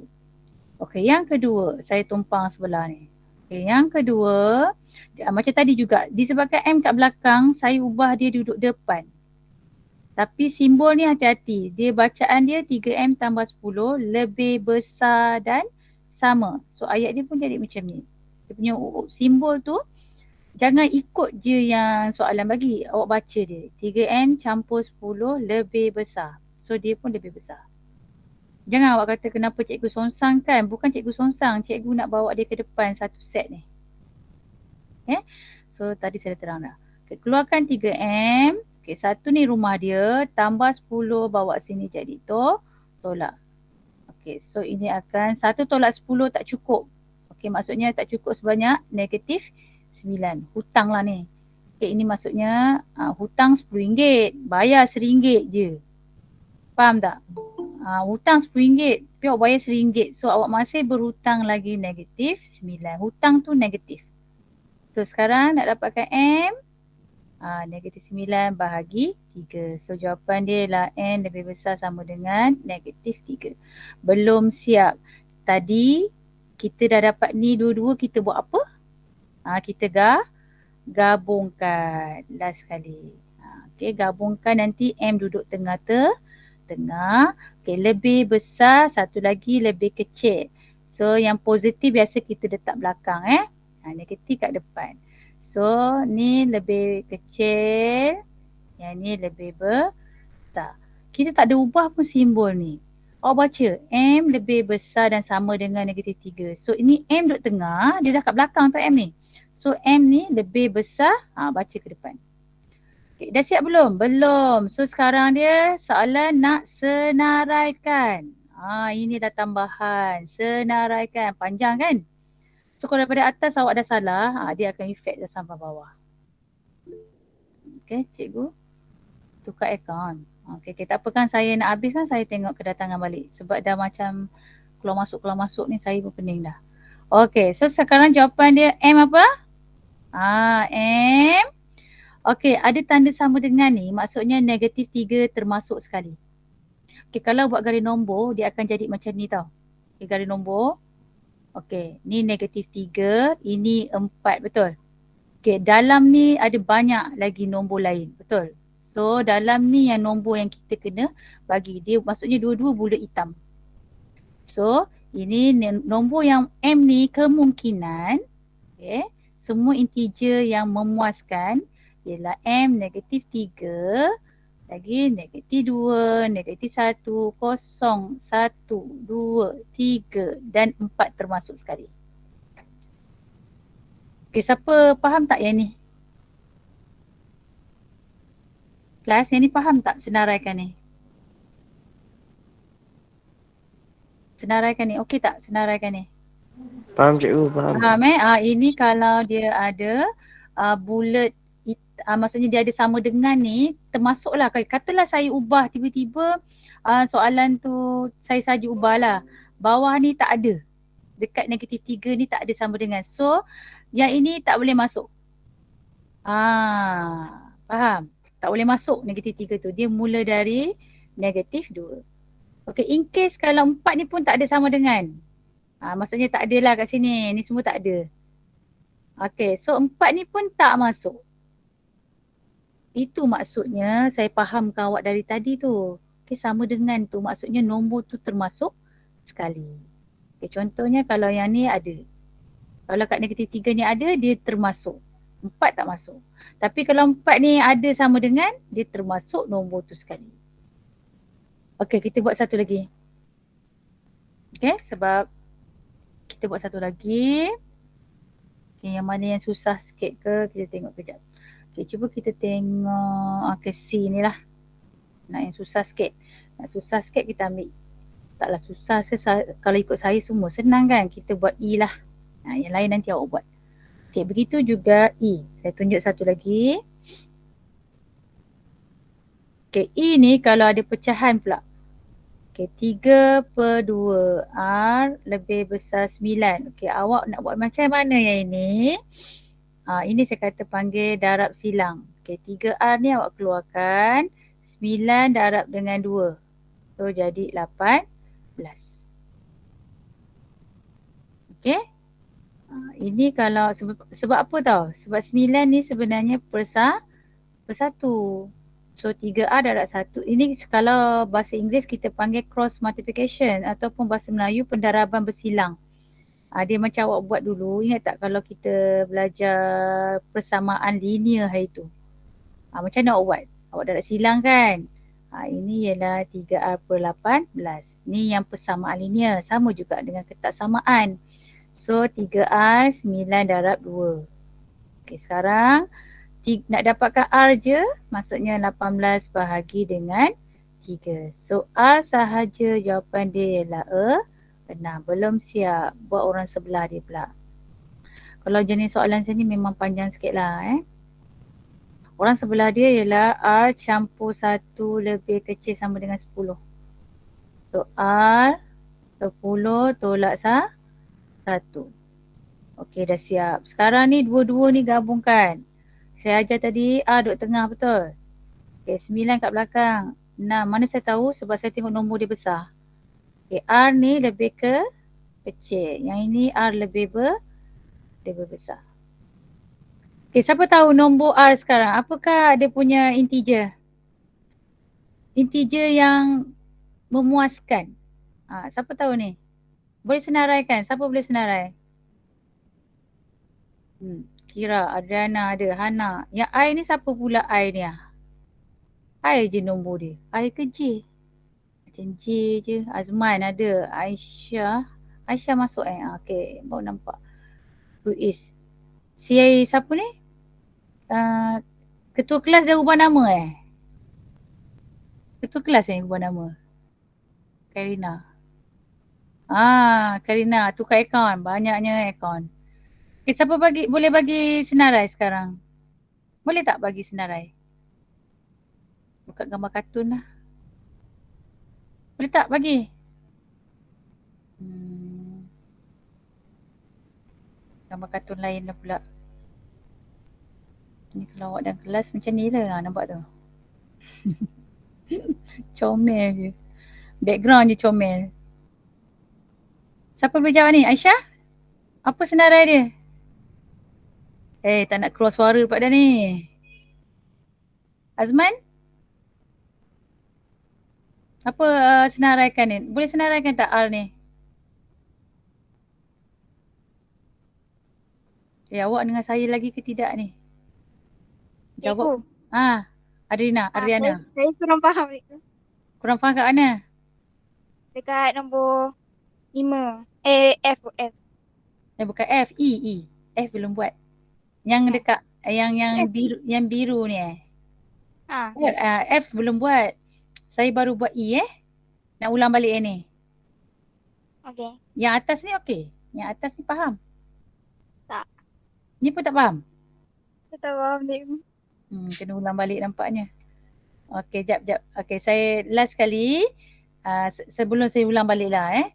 Okey, yang kedua saya tumpang sebelah ni. Okey, yang kedua macam tadi juga, disebabkan M kat belakang, saya ubah dia duduk depan. Tapi simbol ni hati-hati, dia bacaan dia 3M tambah 10 lebih besar dan sama. So ayat dia pun jadi macam ni. Dia punya simbol tu jangan ikut je yang soalan bagi, awak baca dia. 3M campur 10 lebih besar. So dia pun lebih besar. Jangan awak kata kenapa cikgu songsang kan. Bukan cikgu songsang, cikgu nak bawa dia ke depan satu set ni. So tadi saya terang dah. Okay, keluarkan 3M. Okay, 1 ni rumah dia. Tambah 10 bawa sini jadi tolak. Okay, so ini akan 1 tolak 10 tak cukup. Okay, maksudnya tak cukup sebanyak negatif 9. Hutang lah ni. Okay, ini maksudnya hutang RM10. Bayar RM1 je. Faham tak? Hutang RM10, tapi awak bayar RM1. So awak masih berhutang lagi negatif 9. Hutang tu negatif. So sekarang nak dapatkan M, negatif 9 bahagi 3. So jawapan dia ialah N lebih besar sama dengan negatif 3. Belum siap. Tadi kita dah dapat ni dua-dua, kita buat apa? Kita gabungkan last kali. Okay, gabungkan nanti M duduk tengah tengah. Okay, lebih besar, satu lagi lebih kecil. So yang positif biasa kita letak belakang negatif kat depan. So ni lebih kecil, Yang ni lebih besar. Kita tak ada ubah pun simbol ni. Awak baca M lebih besar dan sama dengan negatif 3. So ini M duduk tengah, dia dah kat belakang tu M ni. So M ni lebih besar, baca ke depan. Okay, dah siap belum? Belum. So sekarang dia soalan nak senaraikan. Ini dah tambahan. Senaraikan. Panjang kan? So kalau daripada atas awak dah salah, dia akan efek dah sampai bawah. Okay, cikgu. Tukar akaun. Okay, tak apa kan saya nak habis kan saya tengok kedatangan balik. Sebab dah macam keluar masuk ni saya pun pening dah. Okay, so sekarang jawapan dia M apa? M. Okay, ada tanda sama dengan ni maksudnya negatif 3 termasuk sekali. Okay, kalau buat garis nombor dia akan jadi macam ni tau. Okay, garis nombor. Okay, ni negatif 3, ini 4, betul? Okay, dalam ni ada banyak lagi nombor lain, betul? So, dalam ni yang nombor yang kita kena bagi. Dia maksudnya dua-dua bulat hitam. So, ini nombor yang M ni kemungkinan, okay, semua integer yang memuaskan ialah M negatif 3, lagi negatif 2, negatif 1, 0, 1, 2, 3 dan 4 termasuk sekali. Okay, siapa faham tak yang ni? Kelas yang ni faham tak senaraikan ni? Senaraikan ni, okey tak senaraikan ni? Faham cikgu, faham. Faham ini kalau dia ada bulat, maksudnya dia ada sama dengan ni, termasuklah, katalah saya ubah tiba-tiba soalan tu saya saja ubahlah. Bawah ni tak ada. Dekat negatif 3 ni tak ada sama dengan. So, yang ini tak boleh masuk. Faham? Tak boleh masuk negatif 3 tu. Dia mula dari negatif 2. Okay, in case kalau 4 ni pun tak ada sama dengan. Maksudnya tak ada lah kat sini. Ni semua tak ada. Okay, so 4 ni pun tak masuk. Itu maksudnya saya fahamkan awak dari tadi tu. Okay, sama dengan tu. Maksudnya nombor tu termasuk sekali. Okay, contohnya kalau yang ni ada. Kalau kat negatif 3 ni ada, dia termasuk. 4 tak masuk. Tapi kalau 4 ni ada sama dengan, dia termasuk nombor tu sekali. Okay, kita buat satu lagi. Okay, sebab kita buat satu lagi. Okay, yang mana yang susah sikit ke, kita tengok kejap. Okay, cuba kita tengok ke C ni lah. Nak yang susah sikit. Nak susah sikit kita ambil. Taklah susah, kalau ikut saya semua senang kan. Kita buat E lah. Yang lain nanti awak buat. Okay, begitu juga E. Saya tunjuk satu lagi. Okay, E ni kalau ada pecahan pula. Okay, 3/2 R lebih besar 9. Okay, awak nak buat macam mana yang ini? Ini saya kata panggil darab silang. Okay, 3R ni awak keluarkan. 9 darab dengan 2. So, jadi 18. Okay. Ini kalau sebab apa tau? Sebab 9 ni sebenarnya per 1. So 3R darab 1. Ini kalau bahasa Inggeris kita panggil cross multiplication ataupun bahasa Melayu pendaraban bersilang. Dia macam awak buat dulu. Ingat tak kalau kita belajar persamaan linear hari tu? Macam mana awak buat? Awak darab silang kan? Ini ialah 3R per 18. Ni yang persamaan linear. Sama juga dengan ketak samaan. So 3R 9 darab 2. Okay, sekarang nak dapatkan R je, maksudnya 18 bahagi dengan 3. So R sahaja jawapan dia ialah benar. Belum siap. Buat orang sebelah dia pula. Kalau jenis soalan sini memang panjang sikit lah. Orang sebelah dia ialah R campur 1 lebih kecil sama dengan 10. So R 10 tolak 1. Okey, dah siap. Sekarang ni dua-dua ni gabungkan. Saya ajar tadi R duduk tengah, betul? Okey, 9 kat belakang. 6. Mana saya tahu? Sebab saya tengok nombor dia besar. Okay, R ni lebih ke kecil. Yang ini R lebih besar. Okay, siapa tahu nombor R sekarang? Apakah dia punya integer? Integer yang memuaskan. Siapa tahu ni? Boleh senaraikan? Siapa boleh senarai? Kira, Adriana ada, Hana. Yang I ni siapa pula I ni? I je nombor dia. I ke J? Macam J je. Azman ada. Aisyah. Aisyah masuk Okay, baru nampak. Who is? Si siapa ni? Ketua kelas dah ubah nama Ketua kelas yang ubah nama? Karina. Karina. Tukar akaun. Banyaknya akaun. Okay, siapa boleh bagi senarai sekarang? Boleh tak bagi senarai? Buka gambar kartun lah. Boleh tak bagi? Gambar kartun lain lah pula. Ni kalau awak dalam kelas macam ni lah, nampak tu. Comel je. Background je comel. Siapa boleh jawab ni? Aisyah? Apa senarai dia? Tak nak keluar suara pula dah ni. Azman? Apa senaraikan ni? Boleh senaraikan tak R ni? Awak dengan saya lagi ke tidak ni? Jawab. Adriana. Saya kurang faham itu. Kurang faham kat mana? Dekat nombor 5. F. Bukan F, E. F belum buat. Yang dekat yang biru ni F belum buat. Saya baru buat E Nak ulang balik ni. Okey. Yang atas ni okey. Yang atas ni faham? Tak. Ni pun tak faham? Saya tak faham dia. Kena ulang balik nampaknya. Okey, jap. Okey, saya last kali. Sebelum saya ulang balik lah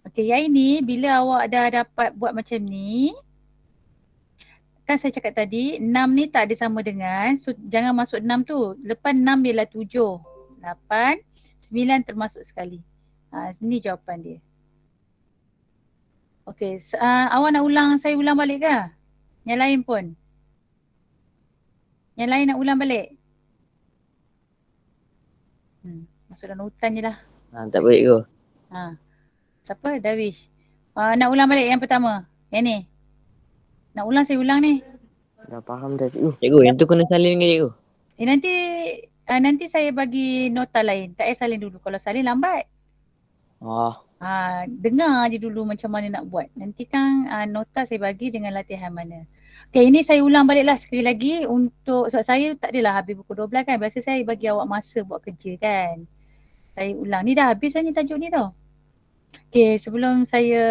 Okey, yang ini bila awak dah dapat buat macam ni, kan saya cakap tadi 6 ni tak ada sama dengan, so jangan masuk 6 tu. Lepas 6 ialah 7, 8, 9 termasuk sekali. Ni jawapan dia. Okey, awak nak saya ulang balik ke? Yang lain pun? Yang lain nak ulang balik? Masuk dalam hutan je lah. Tak baik ke? Siapa? Darwish. Nak ulang balik yang pertama? Yang ni? Nak ulang saya ulang ni. Dah faham dah cikgu. Cikgu, yang tu kena salin ke cikgu? Nanti saya bagi nota lain. Tak payah salin dulu. Kalau salin lambat. Dengar je dulu macam mana nak buat. Nanti kan nota saya bagi dengan latihan mana. Okay, ini saya ulang balik lah sekali lagi untuk, sebab saya tak adalah habis pukul 12 kan. Biasa saya bagi awak masa buat kerja kan. Saya ulang. Ni dah habis ni tajuk ni tau. Okay, sebelum saya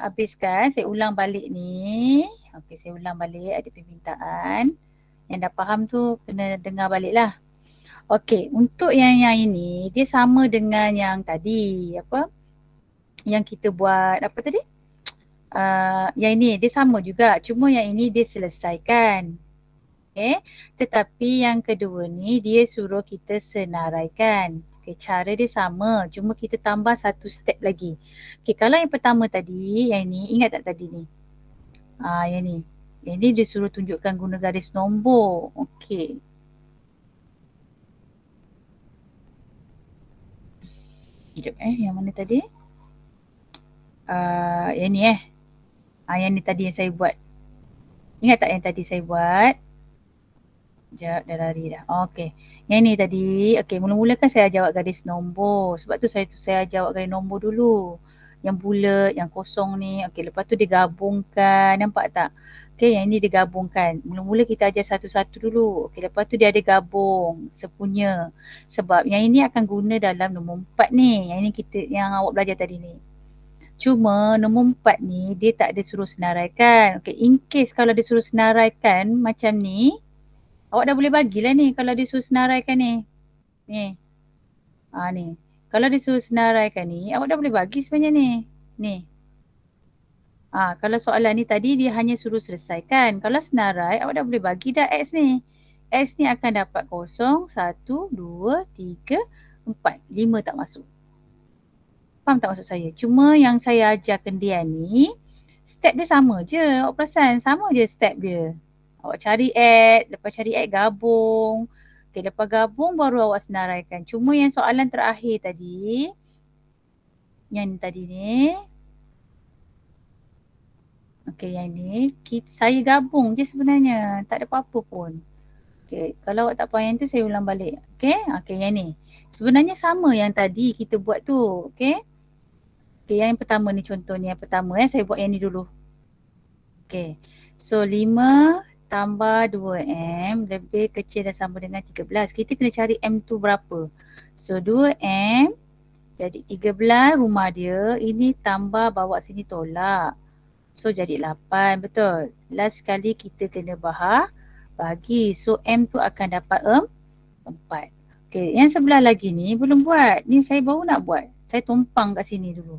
habiskan, saya ulang balik ni. Okay, saya ulang balik, ada permintaan. Yang dah faham tu kena dengar balik lah. Okay, untuk yang ini, dia sama dengan yang tadi. Yang kita buat, apa tadi? Yang ini, dia sama juga. Cuma yang ini dia selesaikan. Okay, tetapi yang kedua ni, dia suruh kita senaraikan. Okay, cara dia sama, cuma kita tambah satu step lagi. Okay, kalau yang pertama tadi, yang ni, ingat tak tadi ni? Yang ni. Yang ni dia suruh tunjukkan guna garis nombor. Okay. Sekejap yang mana tadi? Yang ni yang ni tadi yang saya buat. Ingat tak yang tadi saya buat? Sekejap, dah lari dah. Okay. Yang ni tadi, okay, mula-mula kan saya jawab garis nombor. Sebab tu saya jawab garis nombor dulu. Yang bulat, yang kosong ni. Okay, lepas tu dia gabungkan. Nampak tak? Okay, yang ni dia gabungkan. Mula-mula kita ajar satu-satu dulu. Okay, lepas tu dia ada gabung sepunya. Sebab yang ini akan guna dalam nombor 4 ni. Yang ini yang awak belajar tadi ni. Cuma nombor 4 ni dia tak ada suruh senaraikan. Okay, in case kalau dia suruh senaraikan macam ni, awak dah boleh bagilah ni kalau dia suruh senaraikan ni. Ni. Ni. Kalau dia suruh senaraikan ni, awak dah boleh bagi sebenarnya ni. Ni. Kalau soalan ni tadi dia hanya suruh selesaikan. Kalau senarai, awak dah boleh bagi dah X ni. X ni akan dapat 0, 1, 2, 3, 4. 5 tak masuk. Faham tak maksud saya? Cuma yang saya ajarkan dia ni, step dia sama je. Awak perasan, sama je step dia. Awak cari X, lepas cari X gabung. Okay, lepas gabung baru awak senaraikan. Cuma yang soalan terakhir tadi, yang tadi ni, okay, yang ni, saya gabung je sebenarnya. Tak ada apa-apa pun. Okay, kalau awak tak faham yang tu saya ulang balik. Okay, yang ni. Sebenarnya sama yang tadi kita buat tu. Okay. Okay, yang pertama ni contoh ni yang pertama saya buat yang ni dulu. Okay, so 5 tambah 2M lebih kecil dan sama dengan 13. Kita kena cari M tu berapa. So 2M jadi 13 rumah dia. Ini tambah bawa sini tolak. So jadi 8, betul. Last sekali kita kena bagi. So M tu akan dapat 4. Okay, yang sebelah lagi ni belum buat. Ni saya baru nak buat. Saya tumpang kat sini dulu.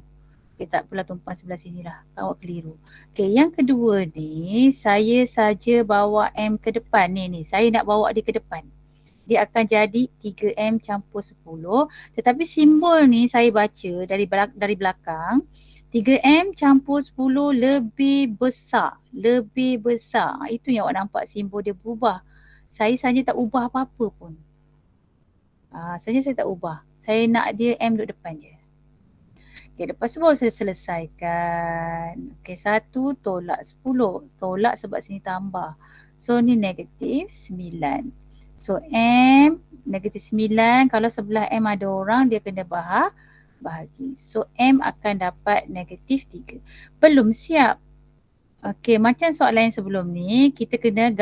Okay, tak apalah tumpang sebelah sini lah. Awak keliru. Okay, yang kedua ni saya saja bawa M ke depan. Ni saya nak bawa dia ke depan. Dia akan jadi 3M campur 10. Tetapi simbol ni saya baca dari belakang. 3M campur 10 lebih besar. Lebih besar. Itu yang awak nampak simbol dia berubah. Saya saja tak ubah apa-apa pun. Saja saya tak ubah. Saya nak dia M duduk depan je. Okay, lepas tu baru saya selesaikan. Okay, 1 tolak 10. Tolak sebab sini tambah. So ni negatif 9. So M negatif 9. Kalau sebelah M ada orang dia kena bahagi. So M akan dapat negatif 3. Belum siap. Okay, macam soalan yang sebelum ni kita kena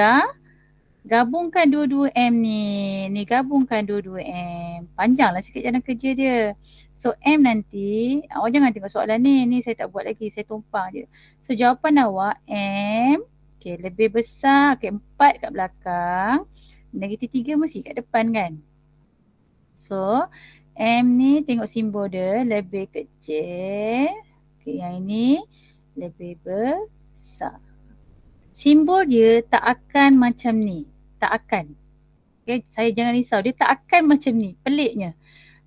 gabungkan dua-dua M ni. Ni gabungkan dua-dua M. Panjanglah sikit jalan kerja dia. So M nanti, awak jangan tengok soalan ni. Ni saya tak buat lagi, saya tumpang je. So jawapan awak M, okay, lebih besar, okay, 4 kat belakang. Negatif 3 mesti kat depan kan. So M ni tengok simbol dia lebih kecil. Okay, yang ini lebih besar. Simbol dia tak akan macam ni. Tak akan. Okay, saya jangan risau. Dia tak akan macam ni. Peliknya.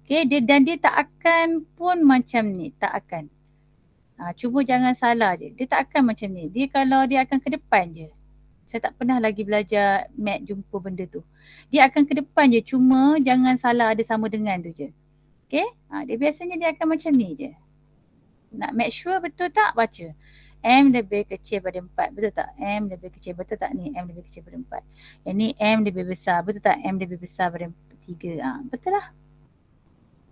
Okay, dia tak akan pun macam ni. Tak akan. Cuba jangan salah je. Dia tak akan macam ni. Dia kalau dia akan ke depan je. Saya tak pernah lagi belajar mat jumpa benda tu. Dia akan ke depan je. Cuma jangan salah ada sama dengan tu je. Okay. Dia biasanya dia akan macam ni je. Nak make sure betul tak? Baca. M lebih kecil pada 4. Betul tak? M lebih kecil. Betul tak ni? M lebih kecil pada 4. Yang ni M lebih besar. Betul tak? M lebih besar pada 3. Betul lah.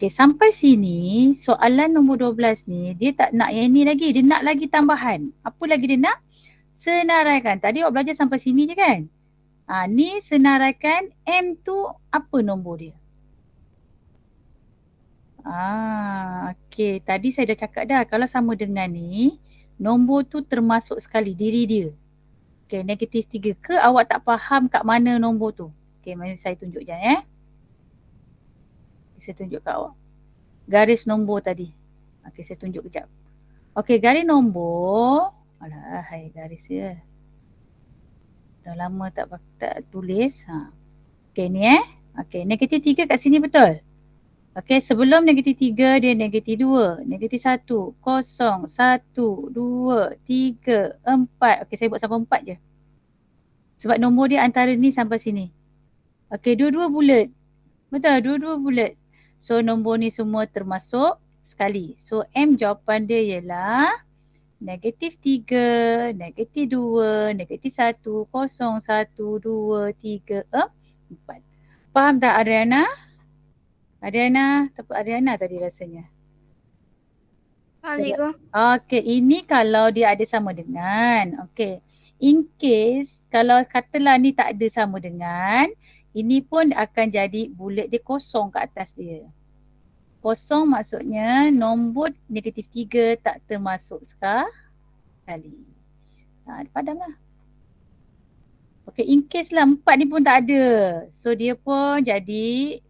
Okay, sampai sini soalan nombor 12 ni dia tak nak yang ni lagi. Dia nak lagi tambahan. Apa lagi dia nak? Senaraikan. Tadi awak belajar sampai sini je kan? Ni senaraikan M tu apa nombor dia? Okay. Tadi saya dah cakap dah. Kalau sama dengan ni, nombor tu termasuk sekali diri dia. Okay, negatif 3. Ke awak tak faham kat mana nombor tu? Okay, mari saya tunjuk je Saya tunjuk kat awak. Garis nombor tadi. Okay, saya tunjuk kejap. Okay, garis nombor. Alah, hai garis dia. Dah lama tak tulis. Okay, ni Okay, negatif 3 kat sini betul? Okay, sebelum negatif 3 dia negatif 2, negatif 1, 0, 1, 2, 3, 4. Okay, saya buat sampai 4 je. Sebab nombor dia antara ni sampai sini. Okay, dua-dua bulat. Betul, dua-dua bulat. So, nombor ni semua termasuk sekali. So, M jawapan dia ialah negatif 3, negatif 2, negatif 1, 0, 1, 2, 3, 4. Faham tak Ariana? Ariana, tempat Ariana tadi rasanya. Faham cikgu. Okay, ini kalau dia ada sama dengan. Okay, in case kalau katalah ni tak ada sama dengan, ini pun akan jadi bulat dia kosong kat atas dia. Kosong maksudnya nombor negatif 3 tak termasuk sekali. Padamlah. Okay, in case lah 4 ni pun tak ada. So dia pun jadi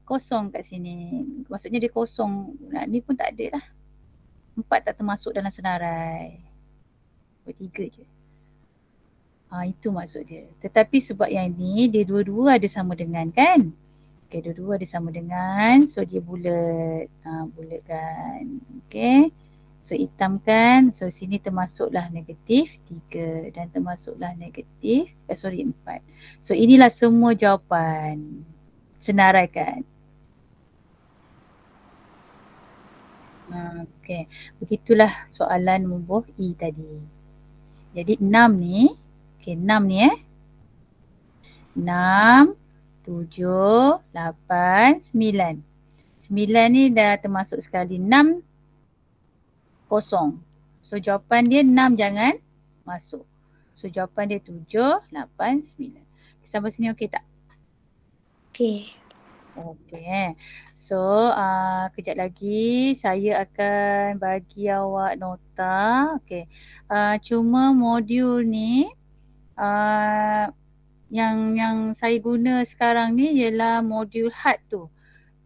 kosong kat sini. Maksudnya dia kosong. Ni pun tak ada lah. 4 tak termasuk dalam senarai. 3 je. Itu maksud dia. Tetapi sebab yang ni dia dua-dua ada sama dengan kan? Okay, dua-dua ada sama dengan. So dia bulat. Bulatkan. Okay. So hitamkan. So sini termasuklah negatif 3 dan termasuklah negatif 4. So inilah semua jawapan. Senaraikan. Okay. Begitulah soalan nombor E tadi. Jadi 6 ni. Okay, 6 ni 6, 7, 8, 9. 9 ni dah termasuk sekali. 6 kosong. So jawapan dia 6 jangan masuk. So jawapan dia 7, 8, 9. Sampai sini okey tak? Okey. Okey. So kejap lagi saya akan bagi awak nota. Okey. Cuma modul ni yang saya guna sekarang ni ialah modul hard tu.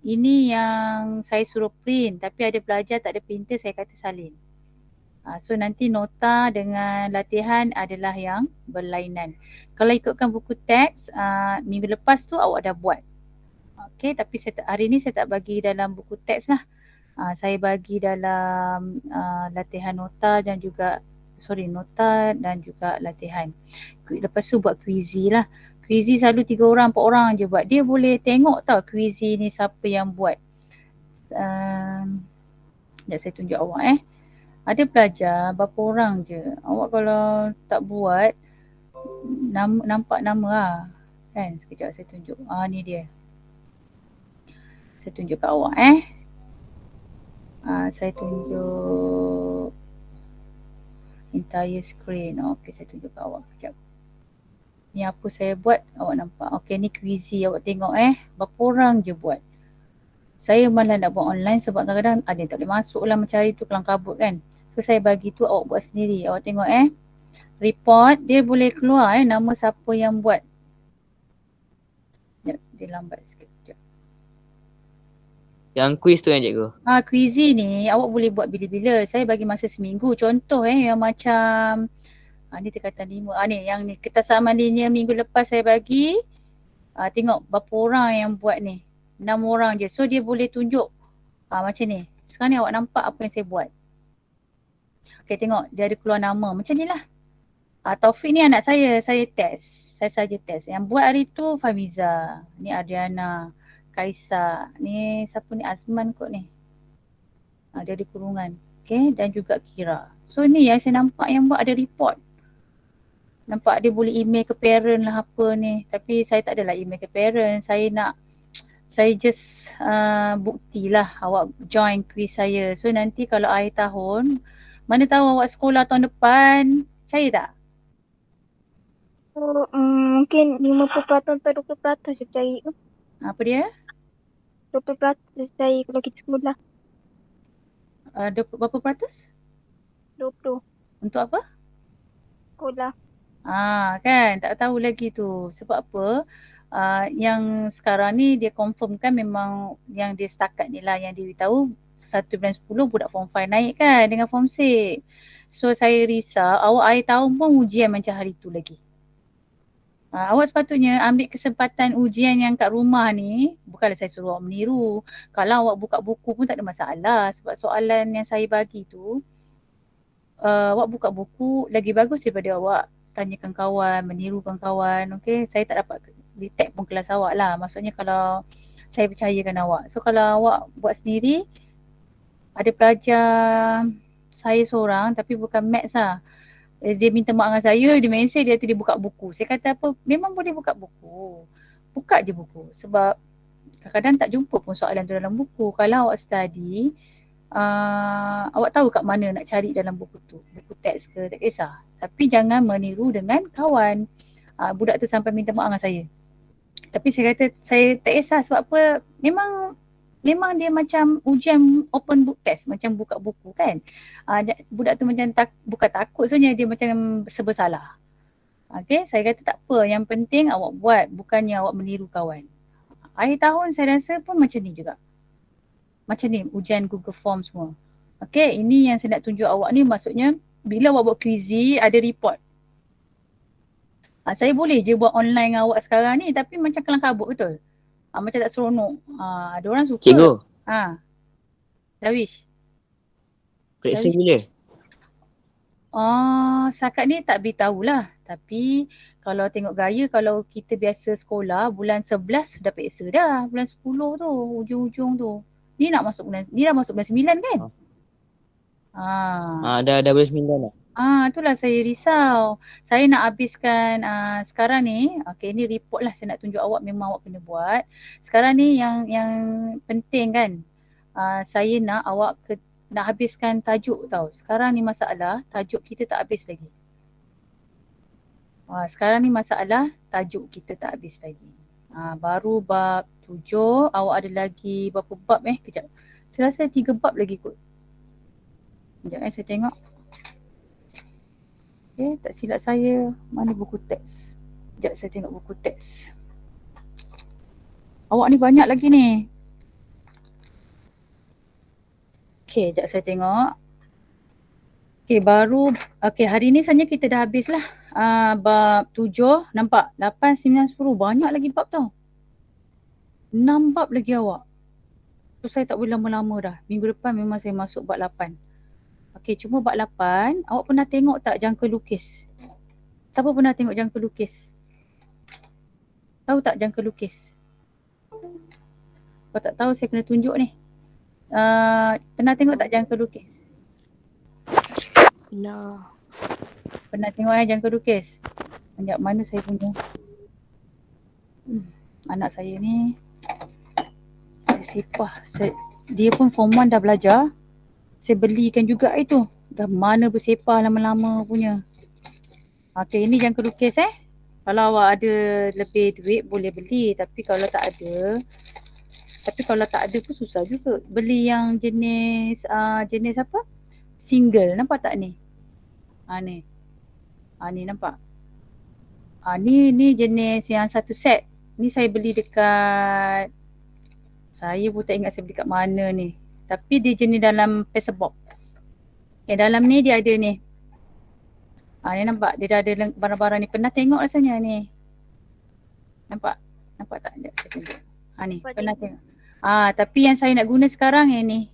Ini yang saya suruh print tapi ada pelajar tak ada printer, saya kata salin. So nanti nota dengan latihan adalah yang berlainan. Kalau ikutkan buku teks, minggu lepas tu awak dah buat. Okay, tapi hari ni saya tak bagi dalam buku teks lah. Saya bagi dalam latihan nota dan juga nota dan juga latihan. Lepas tu buat quizy lah. Quizy selalu 3 orang, 4 orang je buat. Dia boleh tengok tau quizy ni siapa yang buat. Sekejap saya tunjuk awak Ada pelajar berapa orang je. Awak kalau tak buat, nampak nama lah. Kan, sekejap saya tunjuk. Ni dia. Saya tunjuk kat awak saya tunjuk entire screen. Okey, saya tunjuk kat awak. Sekejap. Ni apa saya buat, awak nampak. Okey, ni quizy awak tengok berapa orang je buat. Saya malah nak buat online sebab kadang-kadang ada yang tak boleh masuk lah mencari tu kelang kabut kan. So saya bagi tu awak buat sendiri. Awak tengok report dia boleh keluar nama siapa yang buat. Dia lambat sikit. Sekejap. Yang quiz tu kan cikgu? Quizy ni awak boleh buat bila-bila. Saya bagi masa seminggu. Contoh yang macam ni tingkatan 5. Ni yang ni ketasaman linear minggu lepas saya bagi. Tengok berapa orang yang buat ni. 6 orang je. So dia boleh tunjuk macam ni. Sekarang ni awak nampak apa yang saya buat. Okay, tengok dia ada keluar nama. Macam ni lah. Taufik ni anak saya test. Saya saja test. Yang buat hari tu Fahmiza. Ni Adriana. Kaisa. Ni siapa ni? Azman kot ni. Dia ada kurungan. Okay, dan juga Kira. So ni yang saya nampak yang buat ada report. Nampak dia boleh email ke parent lah apa ni. Tapi saya tak adalah email ke parent. Saya just buktilah awak join quiz saya. So nanti kalau akhir tahun, mana tahu awak sekolah tahun depan, percaya tak? Mungkin 50% atau 20% je cari tu. Apa dia? 20% cari kalau kita sekolah. Berapa peratus? 20 Untuk apa? sekolah. Kan tak tahu lagi tu. Sebab apa? Yang sekarang ni dia confirmkan memang yang dia setakat ni lah yang dia tahu 1 bulan 10 budak form 5 naik kan dengan form 6. So saya risau awak akhir tahun pun ujian macam hari tu lagi. Awak sepatutnya ambil kesempatan ujian yang kat rumah ni, bukanlah saya suruh awak meniru. Kalau awak buka buku pun tak ada masalah sebab soalan yang saya bagi tu awak buka buku lagi bagus daripada awak tanyakan kawan, menirukan kawan. Okay, saya tak dapat detect pun kelas awak lah. Maksudnya kalau saya percayakan awak. So kalau awak buat sendiri, ada pelajar saya seorang tapi bukan maths lah. Dia minta mak dengan saya, dia mesej dia tu dia buka buku. Saya kata apa, memang boleh buka buku. Buka je buku sebab kadang-kadang tak jumpa pun soalan tu dalam buku. Kalau awak study, awak tahu kat mana nak cari dalam buku tu. Buku teks ke, tak kisah. Tapi jangan meniru dengan kawan. Budak tu sampai minta maaf dengan saya. Tapi saya kata saya tak kisah sebab apa, memang dia macam ujian open book test, macam buka buku kan. Budak tu macam bukan takut sebenarnya, dia macam serba salah. Okay, saya kata tak apa, yang penting awak buat, bukannya awak meniru kawan. Akhir tahun saya rasa pun macam ni juga. Macam ni ujian Google Form semua. Okay, ini yang saya nak tunjuk awak ni maksudnya bila awak buat quizy ada report. Saya boleh je buat online dengan awak sekarang ni tapi macam kelang kabut betul. Macam tak seronok. Ada orang suka. Cikgu. Dawish. Periksa bila? Setakat ni tak beritahulah. Tapi kalau tengok gaya, kalau kita biasa sekolah bulan 11 dah periksa dah. Bulan 10 tu, ujung-ujung tu. Ni dah masuk bulan 9 kan? Dah bulan 9 lah. Itulah saya risau. Saya nak habiskan sekarang ni, okey ni report lah saya nak tunjuk awak, memang awak kena buat. Sekarang ni yang penting kan, saya nak awak nak habiskan tajuk tau. Sekarang ni masalah tajuk kita tak habis lagi. Sekarang ni masalah tajuk kita tak habis lagi. Baru bab 7, awak ada lagi berapa bab kejap. Saya rasa 3 bab lagi kot. Sekejap saya tengok. Okay, tak silap saya, mana buku teks? Sekejap saya tengok buku teks. Awak ni banyak lagi ni. Okay, sekejap saya tengok. Okay, hari ni sebenarnya kita dah habis lah. Bab 7, nampak? 8, 9, 10, banyak lagi bab tau. 6 bab lagi awak. So saya tak boleh lama-lama dah. Minggu depan memang saya masuk bab 8. Okay, cuma bab 8, awak pernah tengok tak jangka lukis? Siapa pernah tengok jangka lukis? Tahu tak jangka lukis? Kalau tak tahu saya kena tunjuk ni. Pernah tengok tak jangka lukis? Pernah tengok jangka lukis? Sekejap, mana saya punya? Anak saya ni sepah. Dia pun form 1 dah belajar. Saya belikan juga itu. Dah mana bersepah lama-lama punya. Okay, ini jangka lukis Kalau awak ada lebih duit boleh beli. Tapi kalau tak ada pun susah juga. Beli yang jenis apa? Single. Nampak tak ni? Ni nampak. Ni jenis yang satu set. Ni saya beli dekat, saya pun tak ingat saya beli kat mana ni. Tapi dia jenis dalam paper box. Dalam ni dia ada ni. Ni nampak, dia dah ada barang-barang ni. Pernah tengok rasanya ni. Nampak? Nampak tak? Sekejap saya tunjuk. Ni, pernah tengok. Tapi yang saya nak guna sekarang yang ni.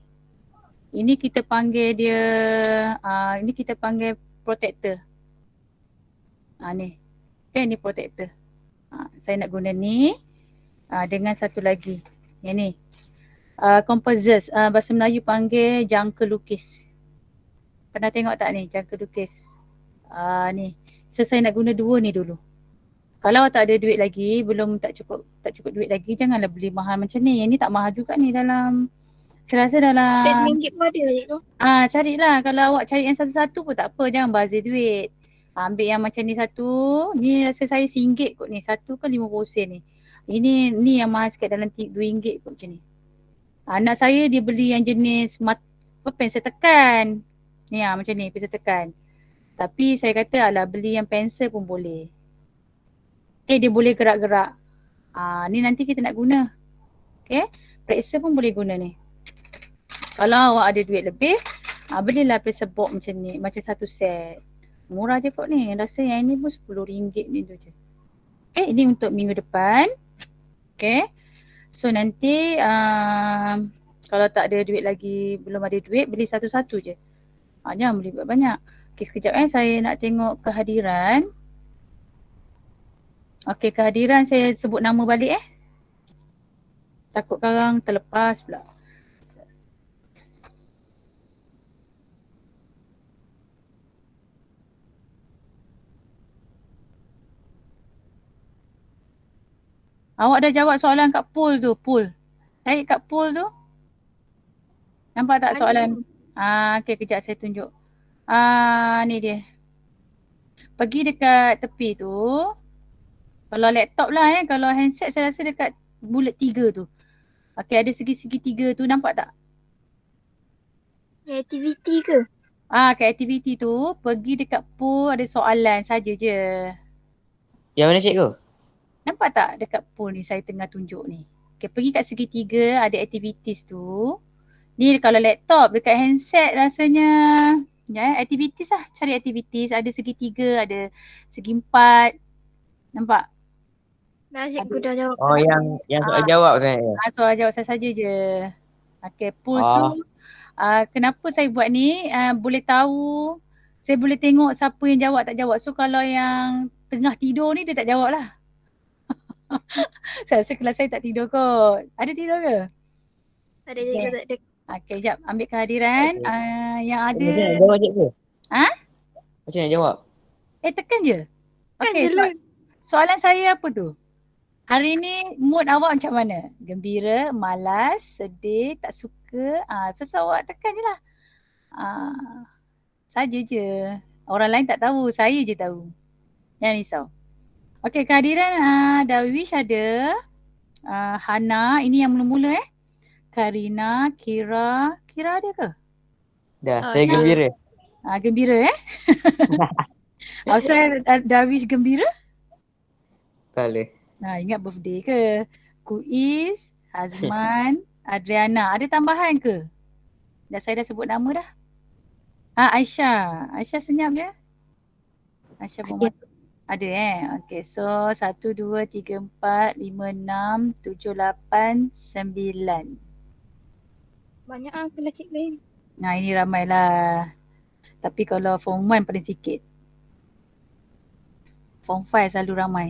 Ini kita panggil dia, ini kita panggil protector. Ni. Ni protector. Saya nak guna ni. Dengan satu lagi. Yang ni. Composite. Bahasa Melayu panggil jangka lukis. Pernah tengok tak ni jangka lukis? Ni. So saya nak guna 2 ni dulu. Kalau tak ada duit lagi, tak cukup duit lagi, janganlah beli mahal macam ni. Yang ni tak mahal juga ni dalam, saya rasa dalam RM10 pun ada je tu. Carilah. Kalau awak cari yang satu-satu pun tak apa, jangan bazir duit. Ambil yang macam ni satu. Ni rasa saya RM1 kot ni. Satu ke 50 sen ni. Ni yang mahal sikit dalam RM2 kot macam ni. Anak saya dia beli yang jenis pensel tekan. Ni macam ni pensel tekan. Tapi saya kata alah beli yang pensel pun boleh. Dia boleh gerak-gerak. Ni nanti kita nak guna. Okay. Pereksa pun boleh guna ni. Kalau awak ada duit lebih, belilah pensel box macam ni. Macam satu set. Murah je kot ni. Rasa yang ni pun RM10 ni tu je. Okay, ini untuk minggu depan. Okay. So nanti kalau tak ada duit lagi, belum ada duit, beli satu-satu je. Jangan beli banyak. Okay, sekejap saya nak tengok kehadiran. Okay, kehadiran saya sebut nama balik Takut karang terlepas pula. Awak dah jawab soalan kat pool tu, pool. Cari kat pool tu. Nampak tak soalan? Okay, kejap saya tunjuk. Ni dia. Pergi dekat tepi tu. Kalau laptop lah kalau handset saya rasa dekat bulat 3 tu. Okay, ada segi-segi 3 tu, nampak tak? Aktiviti ke? Kat aktiviti tu, pergi dekat pool, ada soalan saja je. Yang mana cikgu? Nampak tak dekat pool ni saya tengah tunjuk ni. Okay, pergi kat segitiga, ada activities tu. Ni kalau laptop, dekat handset rasanya, activities lah. Cari activities, ada segitiga, ada segi 4. Nampak? Cikgu dah jawab. Yang soal jawab saya. Soal jawab saya saja je. Okay, pool tu. Kenapa saya buat ni, boleh tahu, saya boleh tengok siapa yang jawab tak jawab. So kalau yang tengah tidur ni dia tak jawab lah. Saya rasa kelas saya tak tidur kot. Ada tidur ke? Ada cikgu, tak ada. Okay, jap. Ambil kehadiran. Yang ada. Jawab cikgu. Macam nak jawab? Tekan je. Kan Okey, je lah. soalan saya apa tu? Hari ni mood awak macam mana? Gembira, malas, sedih, tak suka? Terus awak tekan je lah. Saja je. Orang lain tak tahu, saya je tahu. Jangan risau. Okey, kehadiran Darwish ada. Hana, ini yang mula-mula Karina, Kira. Kira ada ke? Dah, saya dah. gembira. Gembira Asal Darwish gembira? Tak boleh. Ingat birthday ke? Kuiz, Hazman, Adriana. Ada tambahan ke? Saya dah sebut nama dah. Aisyah. Aisyah senyap je. Aisyah pun masuk. Ada Okey, so 1, 2, 3, 4, 5, 6, 7, 8, 9. Banyak lah kalau cik lain. Ini ramai lah. Tapi kalau form 1 paling sikit. Form 5 selalu ramai.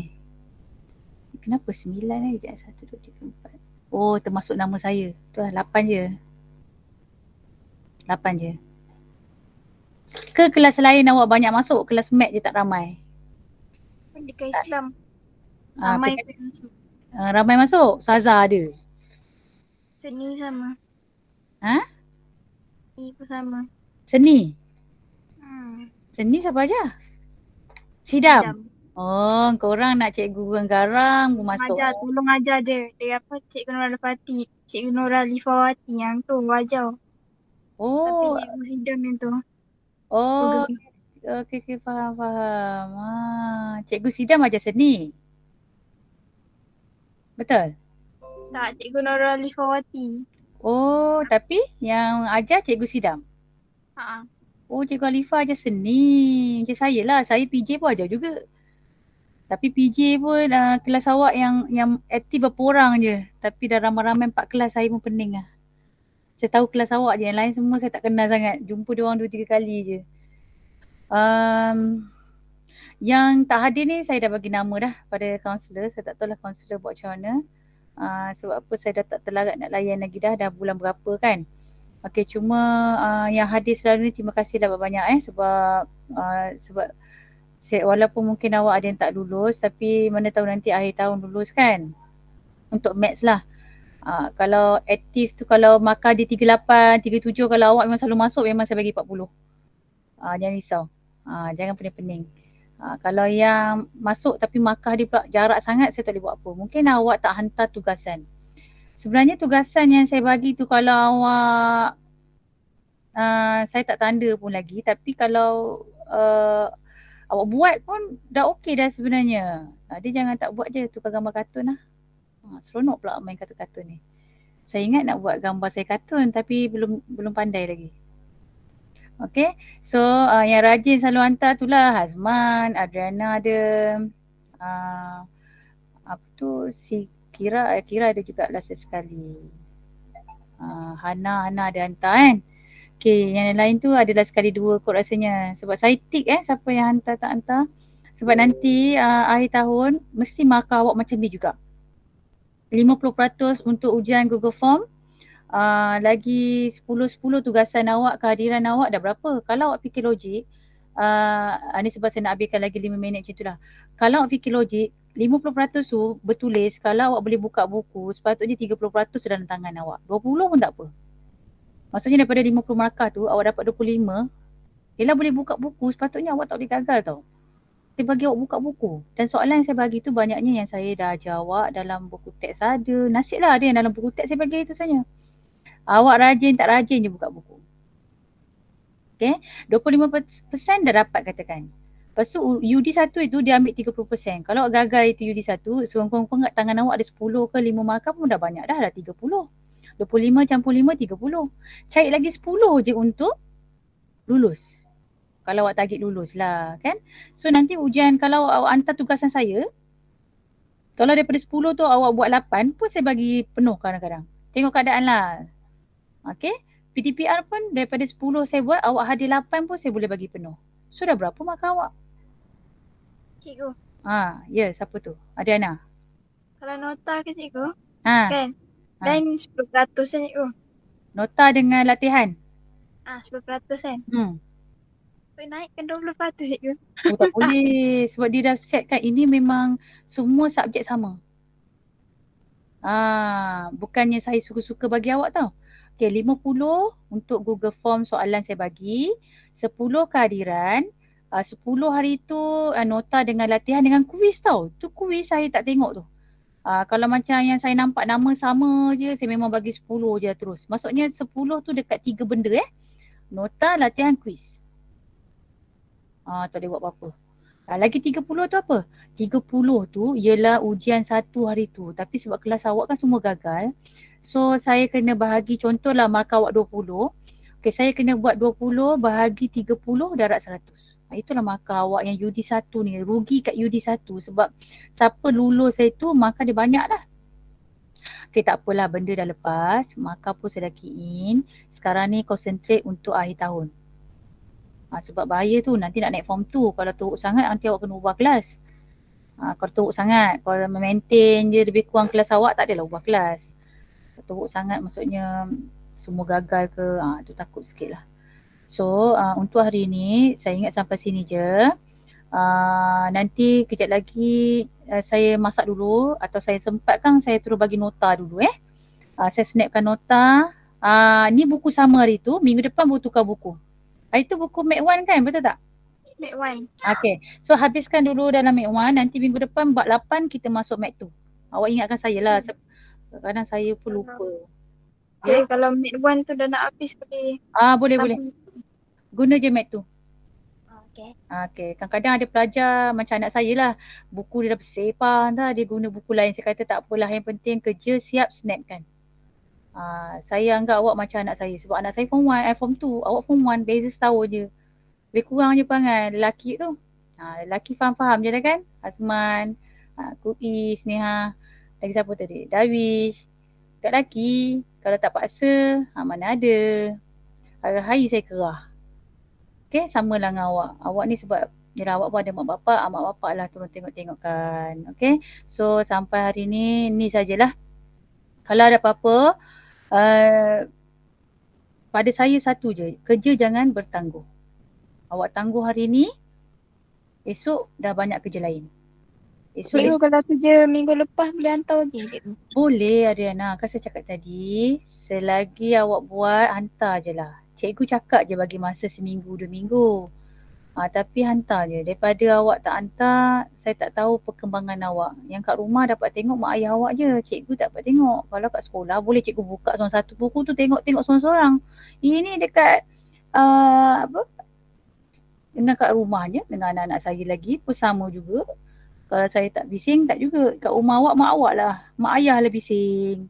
Kenapa 9 Sekejap, 1, 2, 3, 4. Oh, termasuk nama saya. Tu lah, 8 je. 8 je. Ke kelas lain awak banyak masuk? Kelas mat je tak ramai? Dekat Islam. Ramai Ramai pun masuk. ramai masuk? Saza ada? Seni sama. Seni pun sama. Seni? Seni Siapa aja? Sidam? Oh, korang nak cikgu garang pun masuk. Tolong ajar je. Dia Cikgu Nurul Fatih. Cikgu Nurul Lifawati yang tu wajar. Tapi Oh, cikgu Sidam yang tu. oh, okey, faham. Cikgu Sidam ajar seni. Betul? Tak, Cikgu Nurul Lifawati. Oh, tapi yang ajar Cikgu Sidam. Oh, Cikgu Alifah ajar seni. Macam saya lah, saya PJ pun ajar juga. Tapi PJ pun kelas awak yang aktif berapa orang je. Tapi dah ramai-ramai 4 kelas, saya pun pening lah. Saya tahu kelas awak je, yang lain semua saya tak kenal sangat. Jumpa dia orang 2-3 kali je. Yang tak hadir ni saya dah bagi nama dah pada kaunselor. Saya tak tahulah kaunselor buat macam mana. Sebab apa saya dah tak terlarat nak layan lagi dah bulan berapa kan. Okey, cuma yang hadir selalu ni terima kasihlah banyak sebab walaupun mungkin awak ada yang tak lulus, tapi mana tahu nanti akhir tahun lulus kan. Untuk maths lah. Kalau aktif tu, kalau markah dia 38, 37, kalau awak memang selalu masuk, memang saya bagi 40. Jangan risau. Jangan pening-pening. Kalau yang masuk tapi markah dia pula jarak sangat, saya tak boleh buat apa. Mungkin awak tak hantar tugasan. Sebenarnya tugasan yang saya bagi tu kalau awak saya tak tanda pun lagi, tapi kalau awak buat pun dah okey dah sebenarnya. Dia jangan tak buat je, tukar gambar kartun lah. Seronok pula main kartun-kartun ni. Saya ingat nak buat gambar saya kartun tapi belum pandai lagi. Okay, so yang rajin selalu hantar tu lah Hazman, Adriana ada, apa tu, si Kira ada juga lah sekali. Hana ada hantar kan. Okay, yang lain tu adalah sekali 2 kot rasanya. Sebab saya tick siapa yang hantar tak hantar. Sebab nanti akhir tahun mesti markah awak macam ni juga. 50% untuk ujian Google Form. Lagi 10 tugasan awak, kehadiran awak dah berapa? Kalau awak fikir logik, ni sebab saya nak habiskan lagi 5 minit macam tu lah. Kalau awak fikir logik, 50% tu bertulis, kalau awak boleh buka buku, sepatutnya 30% dalam tangan awak. 20 pun tak apa. Maksudnya daripada 50 markah tu, awak dapat 25, yelah boleh buka buku, sepatutnya awak tak boleh gagal tau. Saya bagi awak buka buku. Dan soalan yang saya bagi tu banyaknya yang saya dah jawab dalam buku teks ada. Nasib lah ada yang dalam buku teks saya bagi itu saja. Awak rajin tak rajin je buka buku. Okay, 25% dah dapat katakan. Lepas tu UD1 itu dia ambil 30%. Kalau awak gagal itu UD1, sekurang-kurang kat tangan awak ada 10 ke 5 markah pun dah banyak dah 30. 25 campur 5, 30. Cari lagi 10 je untuk lulus. Kalau awak target lulus lah kan. So nanti ujian kalau awak hantar tugasan saya, kalau daripada 10 tu awak buat 8 pun saya bagi penuh kadang-kadang. Tengok keadaan lah. Okay. PTPR pun daripada 10 saya buat, awak hadir 8 pun saya boleh bagi penuh. So dah berapa markah awak? Cikgu. Ya, siapa tu? Adriana. Kalau nota ke cikgu? Kan? Lain 10% kan cikgu. Nota dengan latihan. 10% kan. boleh naikkan 20% cikgu. Oh, tak boleh sebab dia dah set kan ini memang semua subjek sama. Bukannya saya suka-suka bagi awak tau. Okay, 50 untuk Google Form soalan saya bagi, 10 kehadiran, 10 hari tu nota dengan latihan dengan kuis tau. Tu kuis saya tak tengok tu. Kalau macam yang saya nampak nama sama je, saya memang bagi 10 je terus. Maksudnya 10 tu dekat 3 benda nota, latihan, kuis. Tak boleh buat apa-apa. Lagi 30 tu apa? 30 tu ialah ujian satu hari tu. Tapi sebab kelas awak kan semua gagal. So saya kena bahagi, contohlah markah awak 20. Okay, saya kena buat 20 bahagi 30 darat 100. Itulah markah awak yang UD1 ni. Rugi kat UD1 sebab siapa lulus saya tu markah dia banyak dah. Okay, tak apalah, benda dah lepas. Markah pun saya dah key in. Sekarang ni concentrate untuk akhir tahun. Sebab bahaya tu nanti nak naik form 2. Kalau teruk sangat nanti awak kena ubah kelas. Kalau teruk sangat, kalau maintain je lebih kurang kelas awak, tak adalah ubah kelas. Kalau teruk sangat maksudnya semua gagal ke, tu takut sikit lah. So untuk hari ni saya ingat sampai sini je. Nanti kejap lagi saya masak dulu atau saya sempatkan saya terus bagi nota dulu saya snapkan nota. Ni buku sama hari tu, minggu depan baru tukar buku. Hari tu buku Mat 1 kan, betul tak? Mat 1. Okay, so habiskan dulu dalam Mat 1, nanti minggu depan bab 8 kita masuk Mat 2. Awak ingatkan saya lah, kadang saya pun lupa. Jadi kalau Mat 1 tu dah nak habis boleh. Boleh. Guna je Mat 2. Okay. Okay, kadang-kadang ada pelajar macam anak saya lah, buku dia dah bersepah dah, dia guna buku lain. Saya kata tak apalah, yang penting kerja siap snapkan. Saya anggap awak macam anak saya sebab anak saya form 1, form 2, awak form 1, beza setahun je. Lebih kurang je perangai lelaki tu. Lelaki faham-faham je dah kan? Azman, Kuis, Neha, lagi siapa tadi? Darwish. Tak lelaki, kalau tak paksa, mana ada. Hari-hari saya kerah. Okay, samalah dengan awak. Awak ni sebab yalah, awak pun ada mak bapak lah turun tengok-tengokkan. Okay, so sampai hari ni sajalah. Kalau ada apa-apa, pada saya satu je, kerja jangan bertangguh. Awak tangguh hari ni, esok dah banyak kerja lain. Cikgu kalau kerja minggu lepas boleh hantar lagi cikgu? Boleh Ariana, kan saya cakap tadi, selagi awak buat hantar je lah. Cikgu cakap je bagi masa seminggu 2 minggu. Tapi hantar je. Daripada awak tak hantar, saya tak tahu perkembangan awak. Yang kat rumah dapat tengok mak ayah awak je. Cikgu tak dapat tengok. Kalau kat sekolah boleh cikgu buka seorang satu buku tu tengok seorang-seorang. Ini dekat dengan kat rumahnya, dengan anak-anak saya lagi pun sama juga. Kalau saya tak bising, tak juga. Kat rumah awak, mak awak lah. Mak ayah lah bising.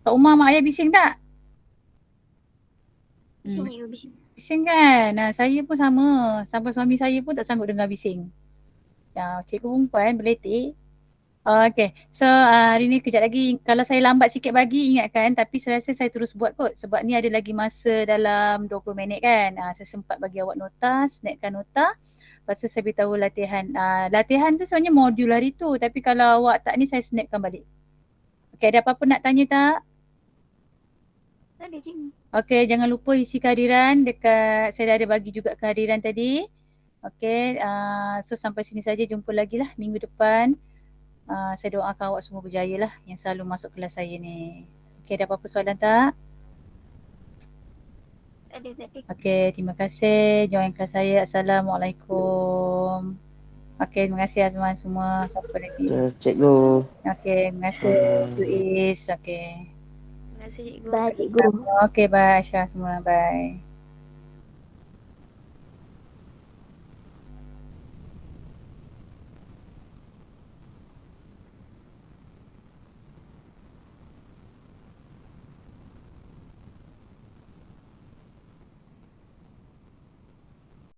Kat rumah mak ayah bising tak? Bising. Bising kan? Saya pun sama. Sampai suami saya pun tak sanggup dengar bising. Cikgu perempuan berletik. Okay. So hari ni kejap lagi. Kalau saya lambat sikit bagi, ingatkan. Tapi saya rasa saya terus buat kot. Sebab ni ada lagi masa dalam 20 minit kan. Saya sempat bagi awak nota, snapkan nota. Lepas tu saya beritahu latihan. Latihan tu sebenarnya modul hari tu. Tapi kalau awak tak ni, saya snapkan balik. Okay, ada apa-apa nak tanya tak? Tak ada cikgu. Okay, jangan lupa isi kehadiran dekat, saya dah ada bagi juga kehadiran tadi. Okay, so sampai sini saja, jumpa lagi lah minggu depan. Saya doakan awak semua berjaya lah yang selalu masuk kelas saya ni. Okay, ada apa-apa soalan tak? Tak ada. Okay, terima kasih join kelas saya. Assalamualaikum. Okay, terima kasih Azman semua. Sampai lagi. Cikgu. Okay, terima kasih Tuis. Okay. Terima kasih cikgu. Bye cikgu. Okay, bye Aisyah semua. Bye.